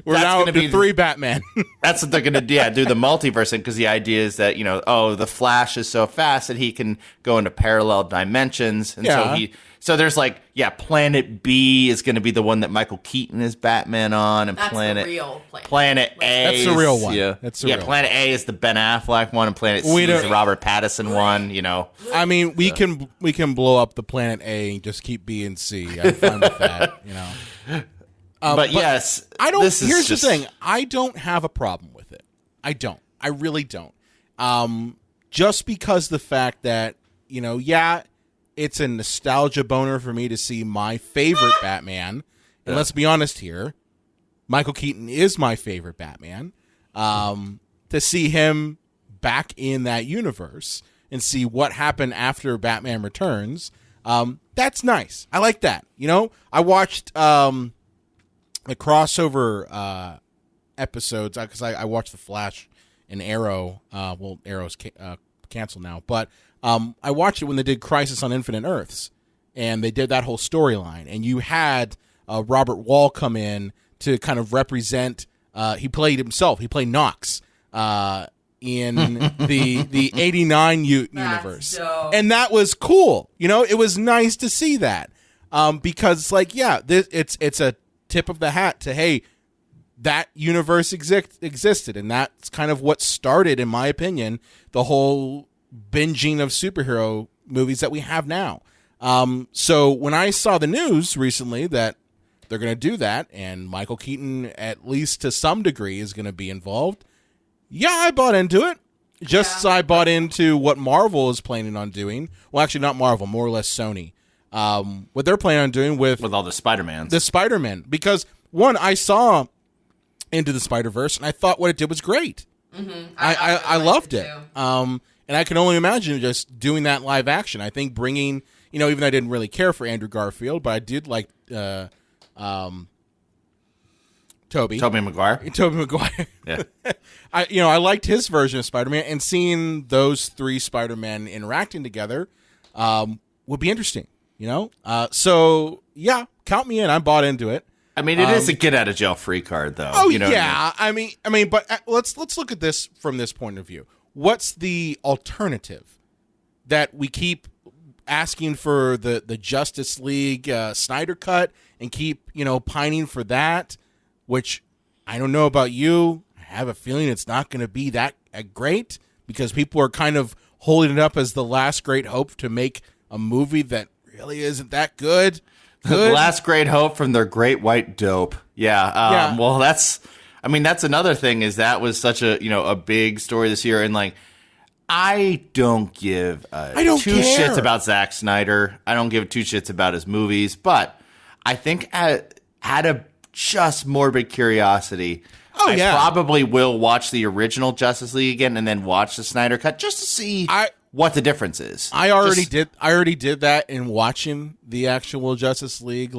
we're now up to 3 Batman. That's what they're going to do the multiverse, because the idea is that, the Flash is so fast that he can go into parallel dimensions. And so there's Planet B is going to be the one that Michael Keaton is Batman on, and that's Planet the real Planet A. That's the real one. That's the real Planet A is the Ben Affleck one, and Planet C is the Robert Pattinson one. I mean, we can blow up the Planet A and just keep B and C. I'm fine with that. But yes, I don't. Here's the thing: I don't have a problem with it. I don't. I really don't. Just because the fact that it's a nostalgia boner for me to see my favorite Batman. And let's be honest here, Michael Keaton is my favorite Batman. To see him back in that universe and see what happened after Batman Returns, that's nice. I like that. I watched the crossover episodes because I watched The Flash and Arrow. Arrow's canceled now, but I watched it when they did Crisis on Infinite Earths, and they did that whole storyline. And you had Robert Wall come in to kind of represent. He played himself. He played Knox in the '89 universe, and that was cool. It was nice to see that because, it's a tip of the hat to that universe existed, and that's kind of what started, in my opinion, the whole binging of superhero movies that we have now. So when I saw the news recently that they're going to do that, and Michael Keaton, at least to some degree, is going to be involved, I bought into it. Just as I bought into what Marvel is planning on doing. Well, actually, not Marvel, more or less Sony. What they're planning on doing with all the Spider-Mans. The Spider-Man. Because, one, I saw Into the Spider-Verse, and I thought what it did was great. Mm-hmm. I loved it. And I can only imagine just doing that live action. I think bringing, even though I didn't really care for Andrew Garfield, but I did like Tobey Maguire. Yeah. I liked his version of Spider-Man, and seeing those 3 Spider-Men interacting together would be interesting, So, count me in. I bought into it. I mean, it is a get out of jail free card, though. Oh, yeah. I mean, but let's look at this from this point of view. What's the alternative that we keep asking for the Justice League Snyder cut and keep, pining for that, which I don't know about you. I have a feeling it's not going to be that great because people are kind of holding it up as the last great hope to make a movie that really isn't that good. The last great hope from their great white dope. Yeah. Well, that's another thing is that was such a big story this year. And I don't give two shits about Zack Snyder. I don't give 2 shits about his movies, but I think had a just morbid curiosity. I probably will watch the original Justice League again and then watch the Snyder cut just to see what the difference is. I already did that in watching the actual Justice League.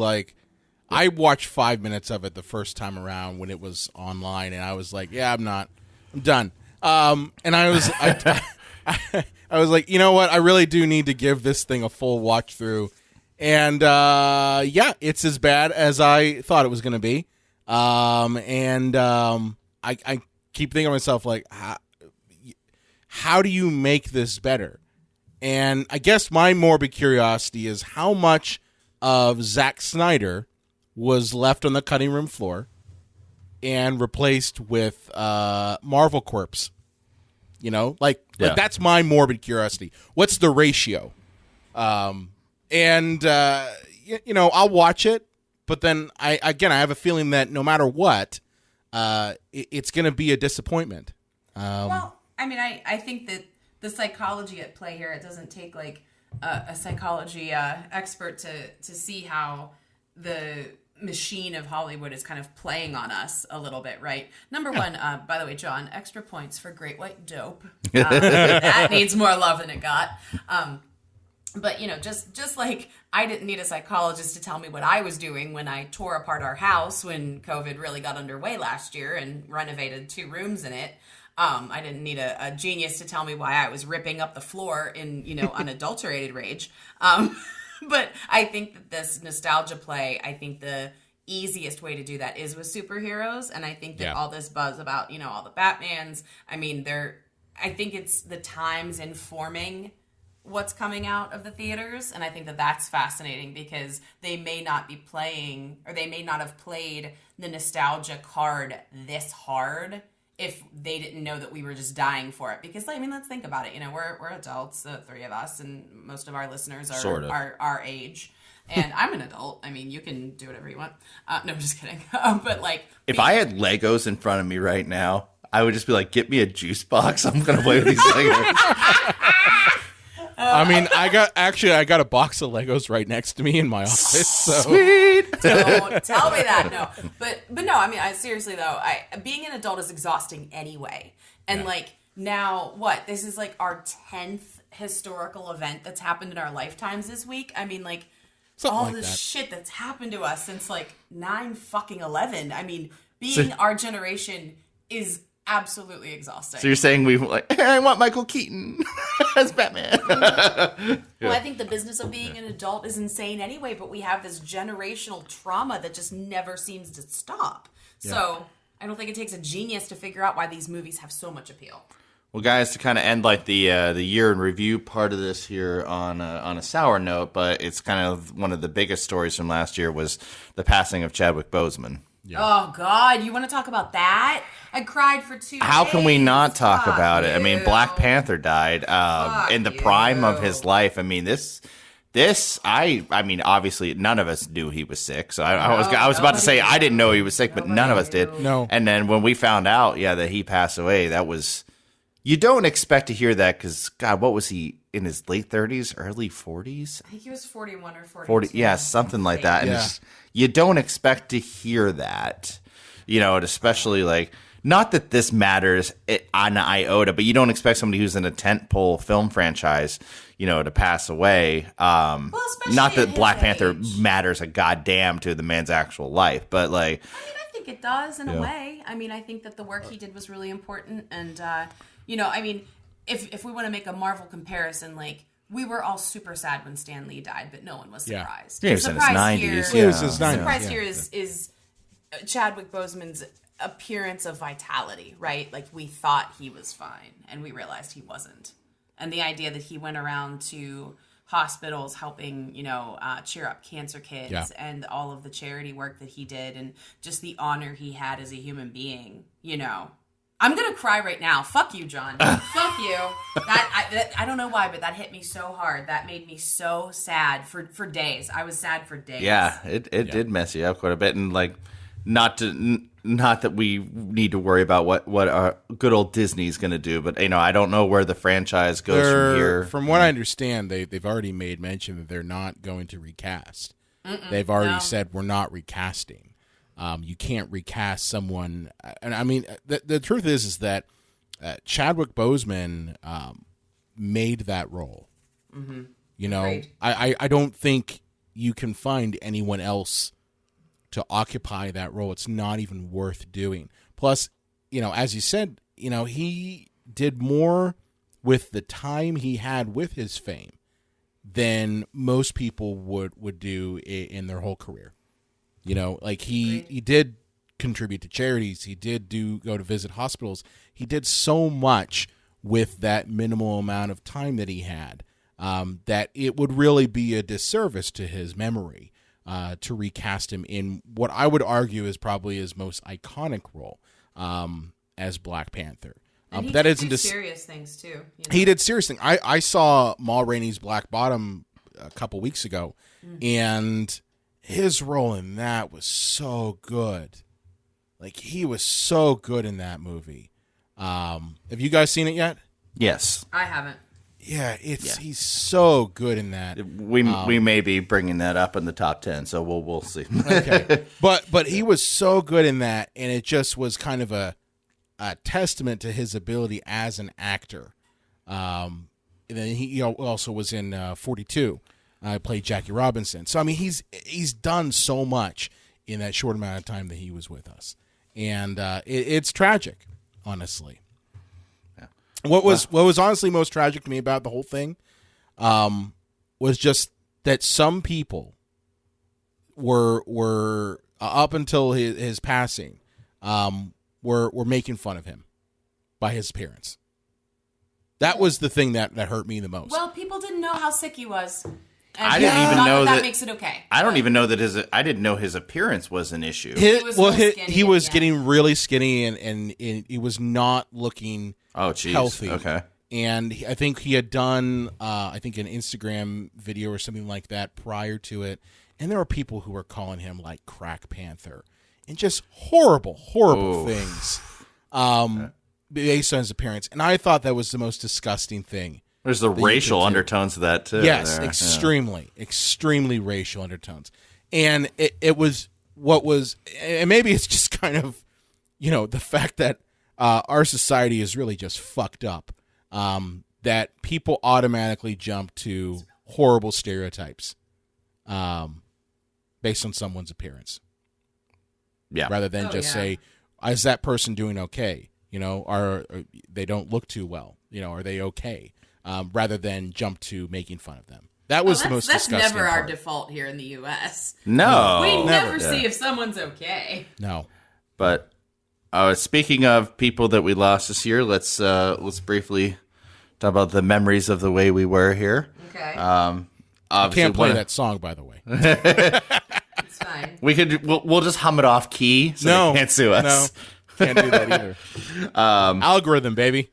I watched 5 minutes of it the first time around when it was online, and I was like, I'm done. And I was I was like, you know what? I really do need to give this thing a full watch through. And it's as bad as I thought it was going to be. I keep thinking to myself, how do you make this better? And I guess my morbid curiosity is how much of Zack Snyder was left on the cutting room floor and replaced with Marvel Corpse. You know, like that's my morbid curiosity. What's the ratio? I'll watch it, but then I have a feeling that no matter what, it's going to be a disappointment. Well, I mean, I think that the psychology at play here, it doesn't take like a psychology expert to see how the machine of Hollywood is kind of playing on us a little bit, right? Number one, by the way, John, extra points for Great White Dope. That needs more love than it got. But, you know, just like I didn't need a psychologist to tell me what I was doing when I tore apart our house when COVID really got underway last year and renovated 2 rooms in it. I didn't need a genius to tell me why I was ripping up the floor in, you know, unadulterated rage. But I think that this nostalgia play, I think the easiest way to do that is with superheroes. And I think that all this buzz about, you know, all the Batmans, I mean, I think it's the times informing what's coming out of the theaters. And I think that that's fascinating because they may not be playing, or they may not have played the nostalgia card this hard if they didn't know that we were just dying for it. Because, I mean, let's think about it. You know, we're adults, the 3 of us, and most of our listeners are sort of our age. And I'm an adult. I mean, you can do whatever you want. No, I'm just kidding. But, like... If I had Legos in front of me right now, I would just be like, get me a juice box. I'm going to play with these Legos. I mean, I got a box of Legos right next to me in my office. So. Sweet. Don't tell me that. No, but no. I mean, seriously though, being an adult is exhausting anyway. And like now, this is like our 10th historical event that's happened in our lifetimes this week. I mean, like something all like this that. shit that's happened to us since like 9/11. I mean, being our generation is absolutely exhausting. So you're saying I want Michael Keaton as Batman. Well, I think the business of being an adult is insane anyway, but we have this generational trauma that just never seems to stop. So I don't think it takes a genius to figure out why these movies have so much appeal. Well, guys, to kind of end like the year in review part of this here on a sour note, but it's kind of one of the biggest stories from last year was the passing of Chadwick Boseman. Yeah. Oh, God. You want to talk about that? I cried for 2 days. How can we not talk Fuck about it? I mean, you. Black Panther died in the prime of his life. I mean, I mean, obviously, none of us knew he was sick. So I was about to say I didn't know he was sick, but none of us did. No. And then when we found out, that he passed away, that was... You don't expect to hear that because, God, what was he, in his late 30s, early 40s? I think he was 41 or 42. 40, yeah, something like that. And you don't expect to hear that, and especially like, not that this matters on iota, but you don't expect somebody who's in a tentpole film franchise, to pass away. Not that Black Panther matters a goddamn to the man's actual life, but like... I think it does in a way. I mean, I think that the work he did was really important. And, I mean, if we want to make a Marvel comparison, like, we were all super sad when Stan Lee died, but no one was surprised. Yeah, he was in his 90s. It was his 90s. The surprise here is Chadwick Boseman's appearance of vitality, right? Like, we thought he was fine, and we realized he wasn't. And the idea that he went around to hospitals helping, cheer up cancer kids and all of the charity work that he did and just the honor he had as a human being, I'm going to cry right now. Fuck you, John. Fuck you. I don't know why, but that hit me so hard. That made me so sad for days. I was sad for days. Yeah, it did mess you up quite a bit. And like, not that we need to worry about what our good old Disney's going to do, but I don't know where the franchise goes from here. From what I understand, they've already made mention that they're not going to recast. They've already said we're not recasting. You can't recast someone, and I mean the truth is that Chadwick Boseman made that role. Mm-hmm. I don't think you can find anyone else to occupy that role. It's not even worth doing. Plus, as you said, he did more with the time he had with his fame than most people would do in their whole career. Like he did contribute to charities. He did go to visit hospitals. He did so much with that minimal amount of time that he had that it would really be a disservice to his memory to recast him in what I would argue is probably his most iconic role as Black Panther. And he that did isn't do just serious things too. You know? He did serious things. I saw Ma Rainey's Black Bottom a couple weeks ago, and his role in that was so good. Like, he was so good in that movie. Have you guys seen it yet? Yes. I haven't. Yeah, he's so good in that. We may be bringing that up in the top 10, so we'll see. Okay, but he was so good in that, and it just was kind of a testament to his ability as an actor. And then he also was in 42. Played Jackie Robinson. So I mean, he's done so much in that short amount of time that he was with us, and it's tragic, honestly. Yeah. What was honestly most tragic to me about the whole thing was just that some people were up until his passing were making fun of him by his appearance. That was the thing that hurt me the most. Well, people didn't know how sick he was. And I didn't even know that makes it okay. I don't even know that I didn't know his appearance was an issue. He was getting really skinny, and he was not looking healthy. Okay. And I think he had done an Instagram video or something like that prior to it, and there were people who were calling him like Crack Panther and just horrible things based on his appearance. And I thought that was the most disgusting thing. There's the racial undertones of that, too. Yes, extremely racial undertones. And it was what was, and maybe it's just kind of, the fact that our society is really just fucked up, that people automatically jump to horrible stereotypes based on someone's appearance. Yeah. Rather than say, is that person doing okay? Are they don't look too well? Are they okay? Rather than jump to making fun of them. That was the most disgusting That's never part. our default here in the U.S. No. We never see if someone's okay. No. But speaking of people that we lost this year, let's briefly talk about the memories of the way we were here. Okay. I can't play that song, by the way. It's fine. We'll just hum it off key so they can't sue us. No, can't do that either. Algorithm, baby.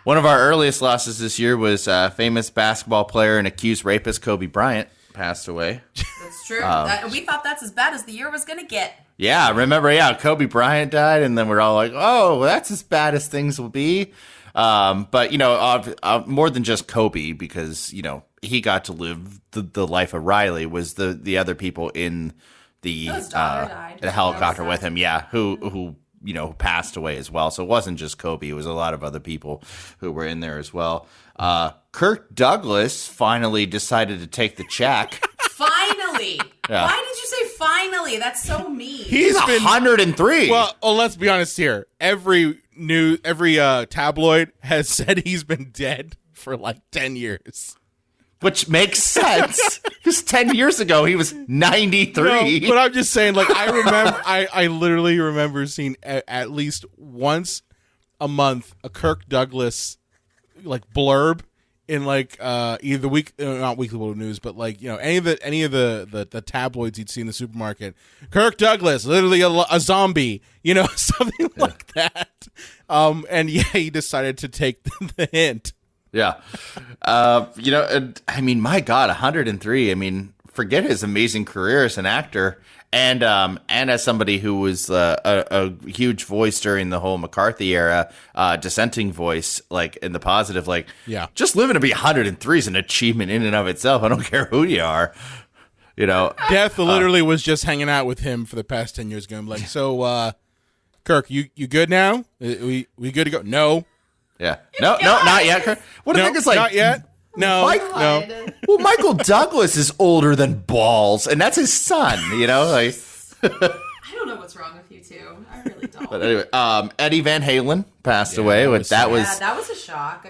One of our earliest losses this year was famous basketball player and accused rapist Kobe Bryant passed away. That's true. We thought that's as bad as the year was going to get. Yeah, remember, Kobe Bryant died, and then we're all like, oh, that's as bad as things will be. But, more than just Kobe, because, he got to live the life of Riley, was the other people in the helicopter with him, who passed away as well. So it wasn't just Kobe. It was a lot of other people who were in there as well. Kirk Douglas finally decided to take the check. Finally. Yeah. Why did you say finally? That's so mean. He's been 103. Well, let's be honest here. Every tabloid has said he's been dead for like 10 years. Which makes sense. Because 10 years ago, he was 93. No, but I'm just saying, like, I literally remember seeing at least once a month a Kirk Douglas, like, blurb in, like, either not Weekly World News, but, like, any of the tabloids you'd see in the supermarket. Kirk Douglas, literally a zombie, something like that. And, he decided to take the hint. Yeah. My God, 103. Forget his amazing career as an actor and as somebody who was a huge voice during the whole McCarthy era, dissenting voice, like in the positive, just living to be 103 is an achievement in and of itself. I don't care who you are, Death literally was just hanging out with him for the past 10 years going like, so, Kirk, you good now? We good to go? No. Yeah. No, not yet. What the heck is like? Not yet. No. No. Well, Michael Douglas is older than balls, and that's his son. I don't know what's wrong with you two. I really don't. But anyway, Eddie Van Halen passed away. That was a shock.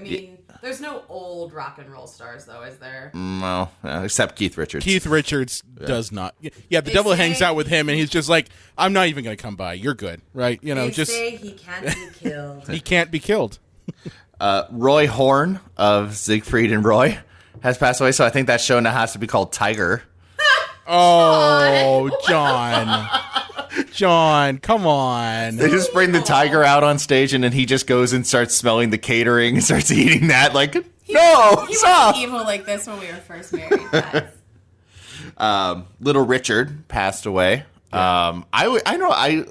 There's no old rock and roll stars though, is there? No, except Keith Richards. Keith Richards does not. Yeah, the devil hangs out with him, and he's just like, I'm not even going to come by. You're good, right? They say he can't be killed. He can't be killed. Roy Horn of Siegfried and Roy has passed away, so I think that show now has to be called Tiger. Oh, John. John, come on. They just bring the tiger out on stage, and then he just goes and starts smelling the catering and starts eating that. Like, He stop. wasn't evil like this when we were first married, guys. Little Richard passed away. I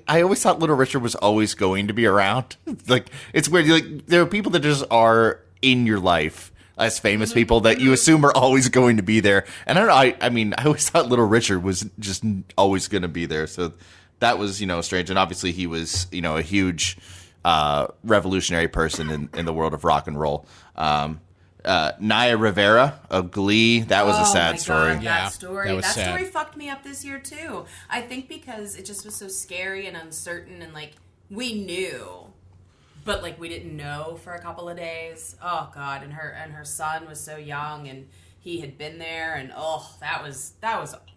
always thought Little Richard was always going to be around. Like, it's weird. Like, there are people that just are in your life as famous people that you assume are always going to be there. And I don't know. I mean, I always thought Little Richard was just always going to be there. So that was, strange. And obviously he was, a huge revolutionary person in the world of rock and roll. Naya Rivera of Glee, that was a sad story. God, Yeah, that story. that was That sad. story fucked me up this year too. I think because it just was so scary and uncertain, and like we knew, but like we didn't know for a couple of days. Oh God, and her son was so young, and he had been there, and that was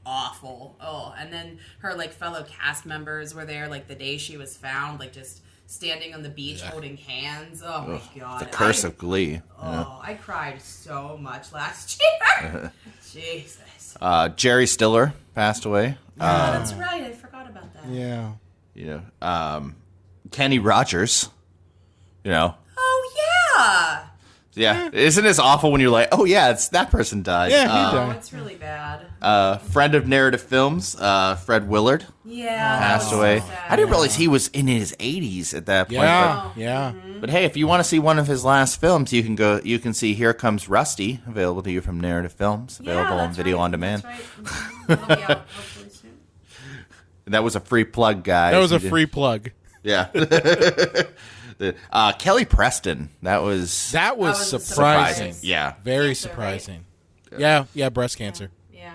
awful. And then her like fellow cast members were there like the day she was found, like just standing on the beach holding hands. Oh my God. The curse of Glee. I cried so much last year. Jesus. Jerry Stiller passed away. That's right. I forgot about that. Yeah. Kenny Rogers. Oh, yeah. Yeah. Isn't it awful when you're like, oh, yeah, it's that person died? Yeah, he Oh, died. it's really bad. Friend of narrative films, Fred Willard, Yeah. passed that was away. so sad. I didn't realize he was in his 80s at that point. Yeah. Yeah. But hey, if you want to see one of his last films, you can see Here Comes Rusty, available to you from Narrative Films, available on that's video right. on demand. That's right. Mhm. It'll be out hopefully soon. That was a free plug, guys. That was You a did- free plug. Yeah. Kelly Preston. That was Was a surprising. surprise. Yeah. Very Cancer, right? surprising. Yeah, breast cancer. Yeah.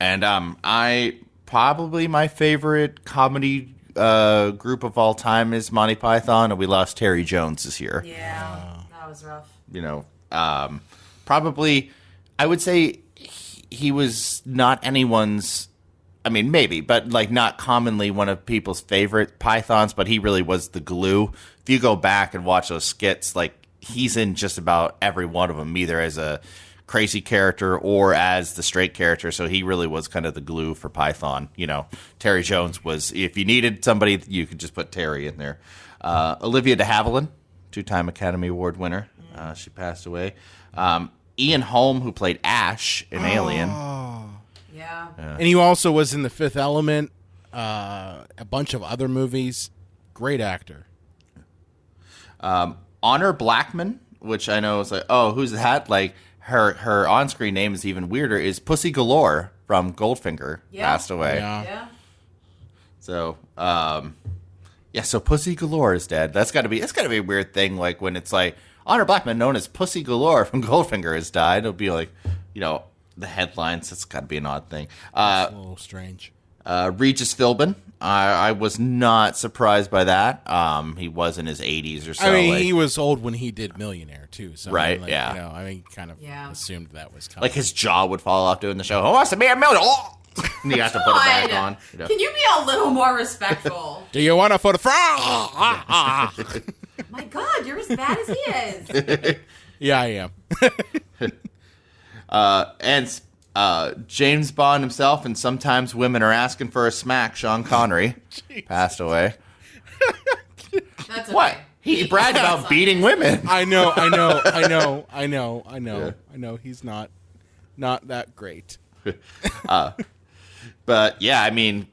And I probably my favorite comedy group of all time is Monty Python, and we lost Terry Jones this year. Yeah. That was rough. Probably I would say he was not anyone's. I mean, maybe, but like not commonly one of people's favorite Pythons, but he really was the glue. If you go back and watch those skits, like he's in just about every one of them, either as a crazy character or as the straight character. So he really was kind of the glue for Python. Terry Jones was, if you needed somebody, you could just put Terry in there. Olivia De Havilland, 2-time Academy Award winner. She passed away. Ian Holm, who played Ash in Alien. Yeah. And he also was in The Fifth Element, a bunch of other movies. Great actor. Honor Blackman, which I know is like, oh, who's that? Like her on-screen name is even weirder. Is Pussy Galore from Goldfinger passed away? Yeah. Yeah. So, so Pussy Galore is dead. That's got to be a weird thing. Like when it's like Honor Blackman, known as Pussy Galore from Goldfinger, has died. It'll be like, the headlines. That's got to be an odd thing. It's a little strange. Regis Philbin. I was not surprised by that. He was in his 80s or so. I mean, like, he was old when he did Millionaire, too. So Right, like, yeah. I kind of assumed that was coming. like his jaw would fall off doing the show. Who wants to be a million? Oh! And you have to put it back on. Can you be a little more respectful? Do you want to photo? My God, you're as bad as he is. Yeah, I am. And James Bond himself, and sometimes women are asking for a smack. Sean Connery passed away. That's okay. What? He bragged about beating women. I know. He's not that great. But yeah, I mean,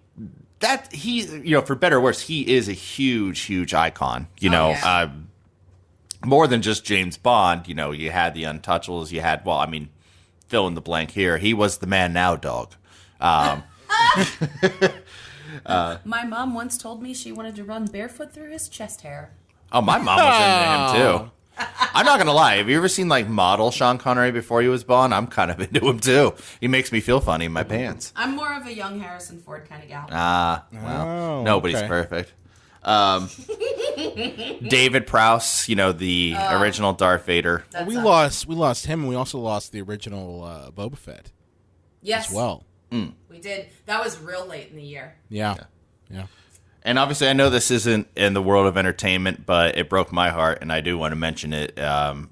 that he, for better or worse, he is a huge, huge icon. Yeah. More than just James Bond. You had the Untouchables. You had, fill in the blank here. He was the man now, dog. My mom once told me she wanted to run barefoot through his chest hair. Oh, my mom was into him too. I'm not gonna lie. Have you ever seen like model Sean Connery before he was Bond? I'm kind of into him too. He makes me feel funny in my pants. I'm more of a young Harrison Ford kind of gal. Nobody's okay. perfect. David Prowse, the original Darth Vader. That's We lost him, and we also lost the original Boba Fett yes, as well. we did. That was real late in the year. Yeah. And obviously, I know this isn't in the world of entertainment, but it broke my heart, and I do want to mention it.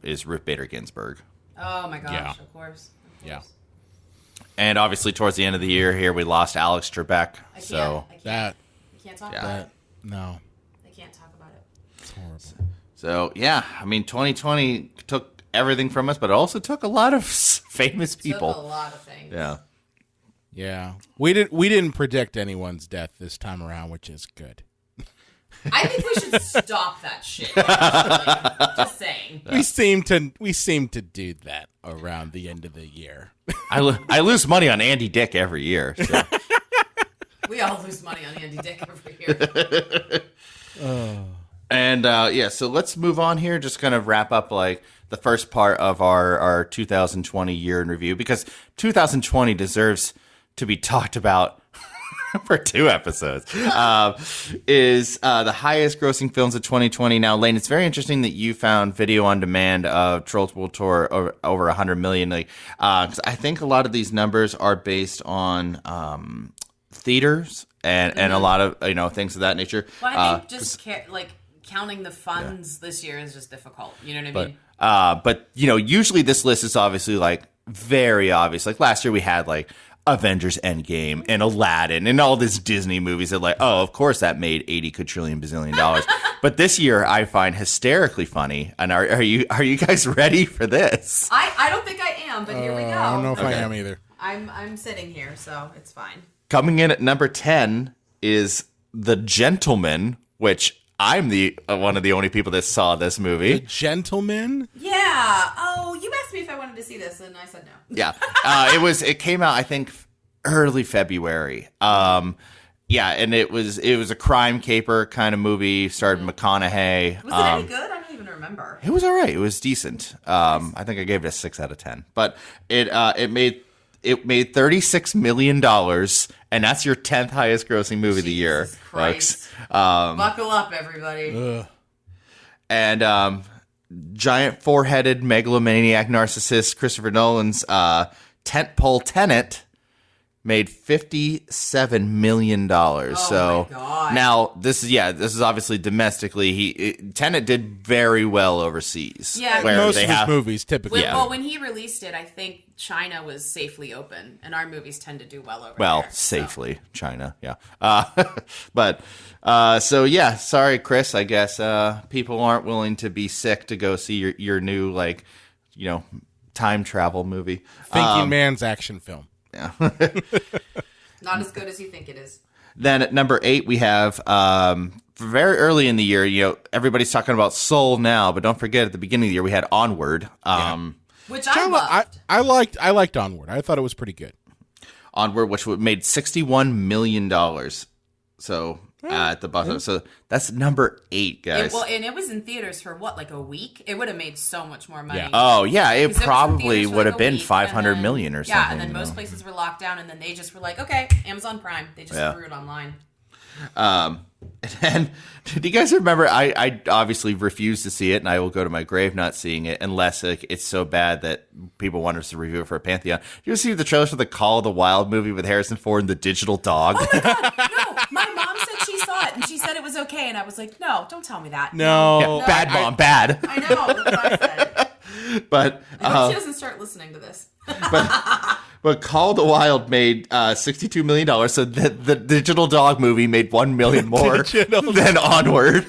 Is Ruth Bader Ginsburg. Oh my gosh! Yeah. Of course. Yeah. And obviously, towards the end of the year here, we lost Alex Trebek. I so can't talk about it. No. I can't talk about it. It's horrible. So yeah, I mean, 2020 took everything from us, but it also took a lot of famous people. Took a lot of things. Yeah. Yeah. We didn't predict anyone's death this time around, which is good. I think we should stop that shit. Actually. Just saying. We seem to do that around the end of the year. I lose money on Andy Dick every year. So. We all lose money on Andy Dick every year. And so let's move on here. Just kind of wrap up like the first part of our 2020 year in review, because 2020 deserves to be talked about for 2 episodes. Is the highest grossing films of 2020. Now, Lane, it's very interesting that you found video on demand of Trolls World Tour over 100 million. Like, 'cause I think a lot of these numbers are based on theaters and a lot of things of that nature. Well, I think just counting the funds this year is just difficult. You know what I mean? But usually this list is obviously like very obvious. Like last year we had like Avengers Endgame and Aladdin and all these Disney movies that like, oh, of course that made 80 quadrillion bazillion dollars. But this year I find hysterically funny. And are you guys ready for this? I don't think I am, but here we go. I don't know if I am either. I'm sitting here, so it's fine. Coming in at number 10 is The Gentleman, which I'm the one of the only people that saw this movie. The Gentleman? Yeah. Oh, you asked me if I wanted to see this, and I said no. Yeah. It came out, I think, early February. And it was a crime caper kind of movie. Starred McConaughey. Was it any good? I don't even remember. It was all right. It was decent. I think I gave it a 6 out of 10. But it made $36 million, and that's your 10th highest grossing movie of the year. Christ. Buckle up, everybody. And giant four-headed megalomaniac narcissist Christopher Nolan's tentpole Tenet made $57 million. So my God. Now this is obviously domestically. Tenet did very well overseas. Yeah, where most they of his have movies typically. Well, when he released it, I think China was safely open, and our movies tend to do well over there. Safely China, yeah. Sorry, Chris. I guess people aren't willing to be sick to go see your new time travel movie. Thinking Man's action film. Yeah. Not as good as you think it is. Then at number 8 we have very early in the year. Everybody's talking about Soul now, but don't forget at the beginning of the year we had Onward. Which I loved. I liked Onward. I thought it was pretty good. Onward, which made $61 million. So at the bottom. So that's number 8, guys. And it was in theaters for what, like a week? It would have made so much more money. Yeah. Oh, yeah. It 'Cause probably was in theaters for would like have a been week, 500 and then- million or something. Yeah, and then most places were locked down, and then they just were like, okay, Amazon Prime. They just threw it online. And do you guys remember? I obviously refuse to see it, and I will go to my grave not seeing it unless it's so bad that people want us to review it for a Pantheon. You ever see the trailers for the Call of the Wild movie with Harrison Ford and the digital dog? Oh my God, no, my mom said she saw it and she said it was okay, and I was like, no, don't tell me that. No. Yeah, bad mom, bad. I know, that's what I said. But I hope she doesn't start listening to this. But Call of the Wild made $62 million, so the digital dog movie made $1 million more than Onward.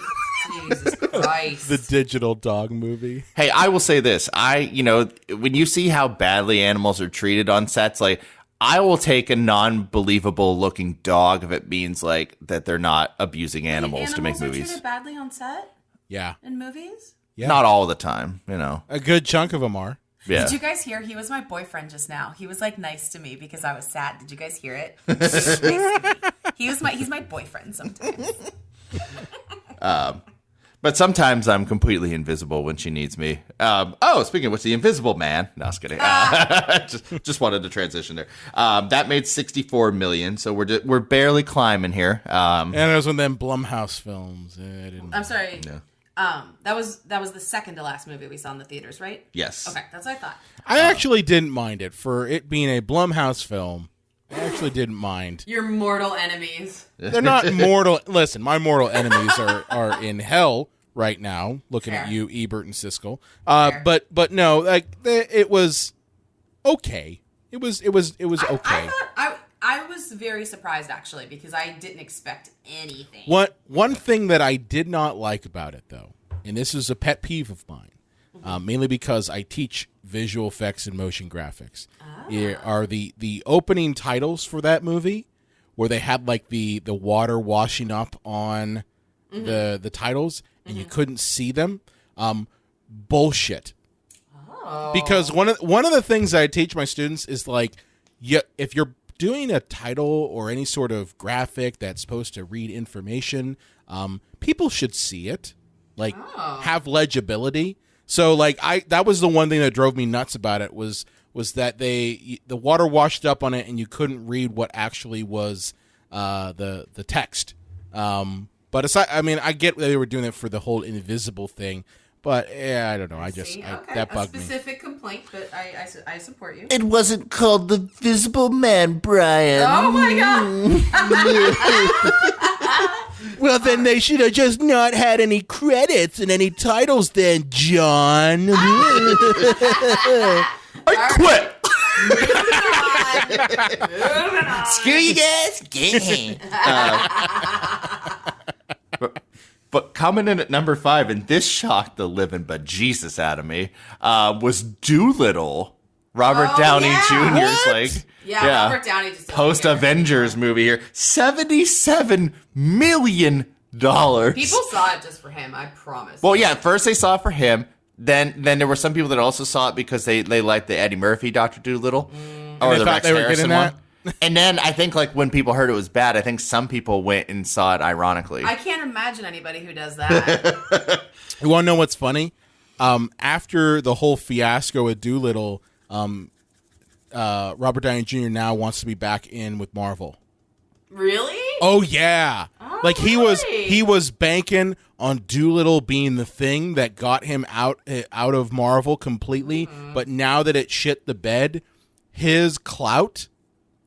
Jesus Christ. The digital dog movie. Hey, I will say this. When you see how badly animals are treated on sets, like, I will take a non-believable looking dog if it means like that they're not abusing animals to make Animals are movies. treated badly on set Yeah. in movies? Yeah. Not all the time, A good chunk of them are. Yeah. Did you guys hear? He was my boyfriend just now. He was like nice to me because I was sad. Did you guys hear it? He's my boyfriend sometimes. But sometimes I'm completely invisible when she needs me. Speaking of which, the Invisible Man. No, I was kidding. Just wanted to transition there. That made $64 million, so we're barely climbing here. And it was one of them Blumhouse films. I'm sorry. Yeah. That was the second to last movie we saw in the theaters, right? Yes. Okay, that's what I thought. I actually didn't mind it for it being a Blumhouse film. I actually didn't mind. Your mortal enemies. They're not mortal. Listen, my mortal enemies are in hell right now. Looking Fair. at you, Ebert and Siskel. But no, like it was okay. It was okay. I was very surprised actually because I didn't expect anything. One thing that I did not like about it though, and this is a pet peeve of mine, mainly because I teach visual effects and motion graphics, are the opening titles for that movie where they had like the water washing up on the titles and you couldn't see them. Bullshit. Because one of the things I teach my students is like, if you're doing a title or any sort of graphic that's supposed to read information, people should see it, like have legibility. So like that was the one thing that drove me nuts about it was that the water washed up on it and you couldn't read what actually was the text. But aside, I mean, I get that they were doing it for the whole invisible thing. But I don't know. That bugged me. A specific complaint, but I support you. It wasn't called The Visible Man, Brian. Oh my god! Well, then they should have just not had any credits and any titles then, John. I quit. Moving on. Screw you guys. But coming in at number 5, and this shocked the living bejesus out of me, was Doolittle. Robert Downey Jr.'s like Robert Downey just post Avengers movie here. $77 million. People saw it just for him, I promise. Well, yeah, first they saw it for him. Then there were some people that also saw it because they liked the Eddie Murphy Dr. Doolittle. Or the Rex Harrison one. And then I think like when people heard it was bad, I think some people went and saw it ironically. I can't imagine anybody who does that. You want to know what's funny? After the whole fiasco with Doolittle, Robert Downey Jr. now wants to be back in with Marvel. Really? Oh yeah. Like he was banking on Doolittle being the thing that got him out of Marvel completely, but now that it shit the bed, his clout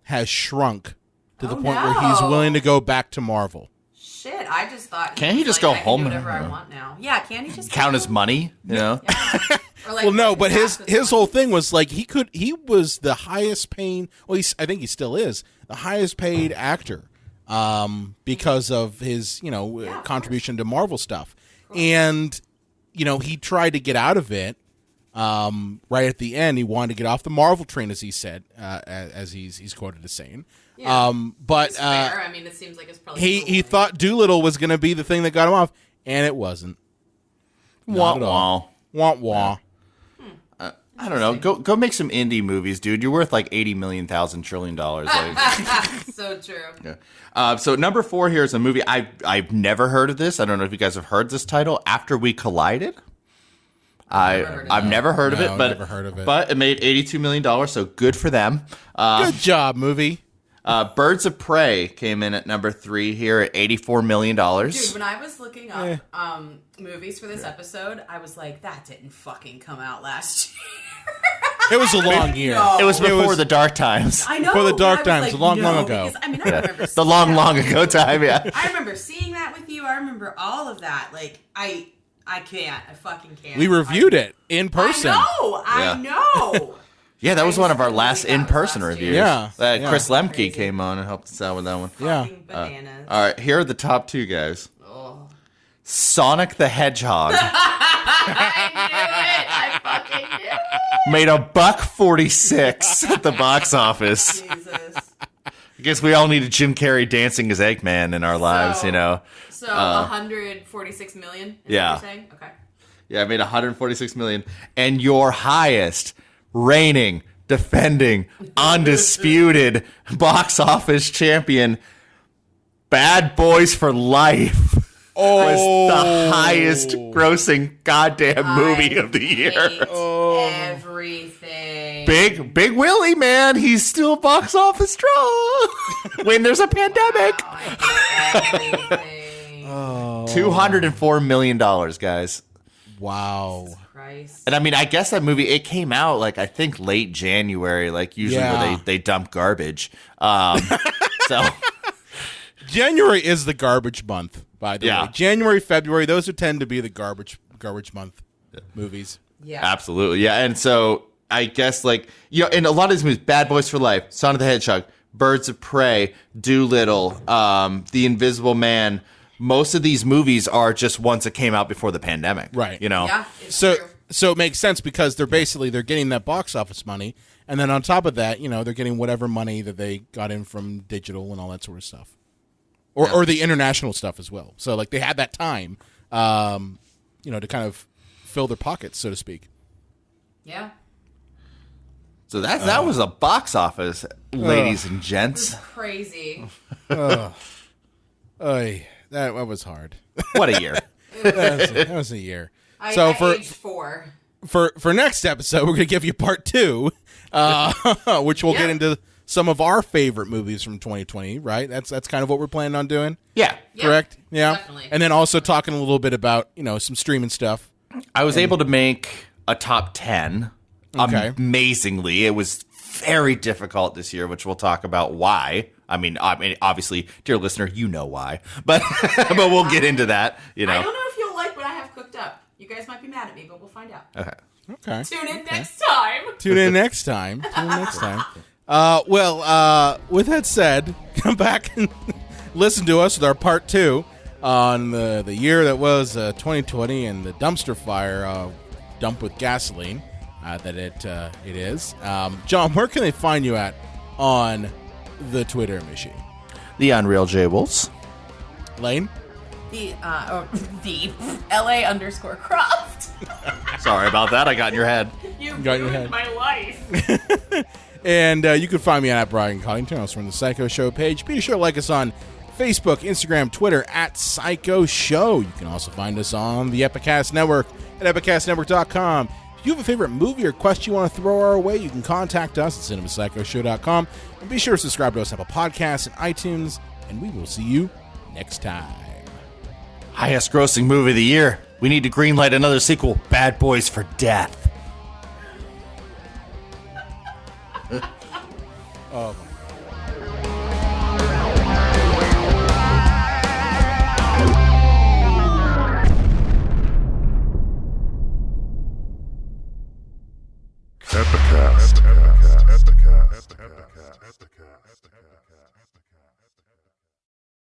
has shrunk to the point where he's willing to go back to Marvel. Shit, I just thought. Can't he just go home and do whatever I want now? Yeah, can't he just count his money? You know. Yeah. Or like, well, no, but his whole thing was like he was the highest paying. Well, I think he still is the highest paid actor, because of his contribution to Marvel stuff, and he tried to get out of it. Right at the end, he wanted to get off the Marvel train, as he said, as he's quoted as saying. Yeah. But fair. I mean, it seems like it's probably he thought Doolittle was going to be the thing that got him off, and it wasn't. Wah wah. Wah wah. I don't know. Go make some indie movies, dude. You're worth like $80,000,000 trillion. Like. So true. Yeah. So number 4 here is a movie I've never heard of this. I don't know if you guys have heard this title. After We Collided. I've never heard of it, but it made $82 million, so good for them. Good job, movie. Birds of Prey came in at number 3 here at $84 million. Dude, when I was looking up movies for this episode, I was like, that didn't fucking come out last year. It was a long year. No. It was before the dark times. I know. Before the dark times, like, long ago. Because, I mean, I remember the long ago time, yeah. I remember seeing that with you. I remember all of that. Like, I can't. I fucking can't. We reviewed it in person. I know. Yeah, that was one of our last in-person reviews. Yeah. Chris Lemke came on and helped us out with that one. Yeah. Bananas. All right, here are the top 2 guys. Oh. Sonic the Hedgehog. I knew it. I fucking knew it. Made $1.46 at the box office. Jesus. I guess we all needed Jim Carrey dancing as Eggman in our lives, So 146 million? Is yeah. What you're saying? Okay. Yeah, I made $146 million. And your highest reigning, defending, undisputed box office champion, Bad Boys for Life, was the highest grossing goddamn movie of the year. Everything. Big Willie, man, he's still box office strong when there's a pandemic. Everything. $204 million, guys. Wow. Christ. And I mean, I guess that movie, it came out like, I think late January, like usually where they dump garbage. So January is the garbage month, by the way. January, February, those tend to be the garbage month movies. Yeah. Absolutely. Yeah. And so I guess, like, you know, in a lot of these movies, Bad Boys for Life, Sonic the Hedgehog, Birds of Prey, Doolittle, The Invisible Man, most of these movies are just ones that came out before the pandemic. Right. You know? Yeah, it's So true. so it makes sense because they're getting that box office money, and then on top of that, you know, they're getting whatever money that they got in from digital and all that sort of stuff, or the international stuff as well. So like they had that time, you know, to kind of fill their pockets, so to speak. Yeah. So that was a box office, ladies and gents. Crazy. Oy, that was hard. What a year. that was a year. I aged 4. For next episode, we're going to give you part 2, which we'll get into some of our favorite movies from 2020, right? That's kind of what we're planning on doing. Yeah. Correct? Yeah. Definitely. And then also talking a little bit about, you know, some streaming stuff. I was able to make a top 10. Okay. Amazingly. It was very difficult this year, which we'll talk about why. I mean, obviously, dear listener, you know why. But but we'll get into that, you know. I don't know if you'll like what I have cooked up. You guys might be mad at me, but we'll find out. Okay. Tune in next time. Tune in next time. With that said, come back and listen to us with our part 2 on the year that was 2020 and the dumpster fire dump with gasoline that it is. John, where can they find you at on the Twitter machine? The Unreal Jables. Lane? The LA_Croft. Sorry about that. I got in your head. You Got in your ruined head. my life. And you can find me at Bryant Coddington, also from the Psycho Show page. Be sure to like us on Facebook, Instagram, Twitter, at Psycho Show. You can also find us on the Epicast Network at epicastnetwork.com. If you have a favorite movie or quest you want to throw our way, you can contact us at cinemapsychoshow.com. And be sure to subscribe to us on Apple Podcasts and iTunes. And we will see you next time. Highest grossing movie of the year. We need to greenlight another sequel, Bad Boys for Death. Oh, my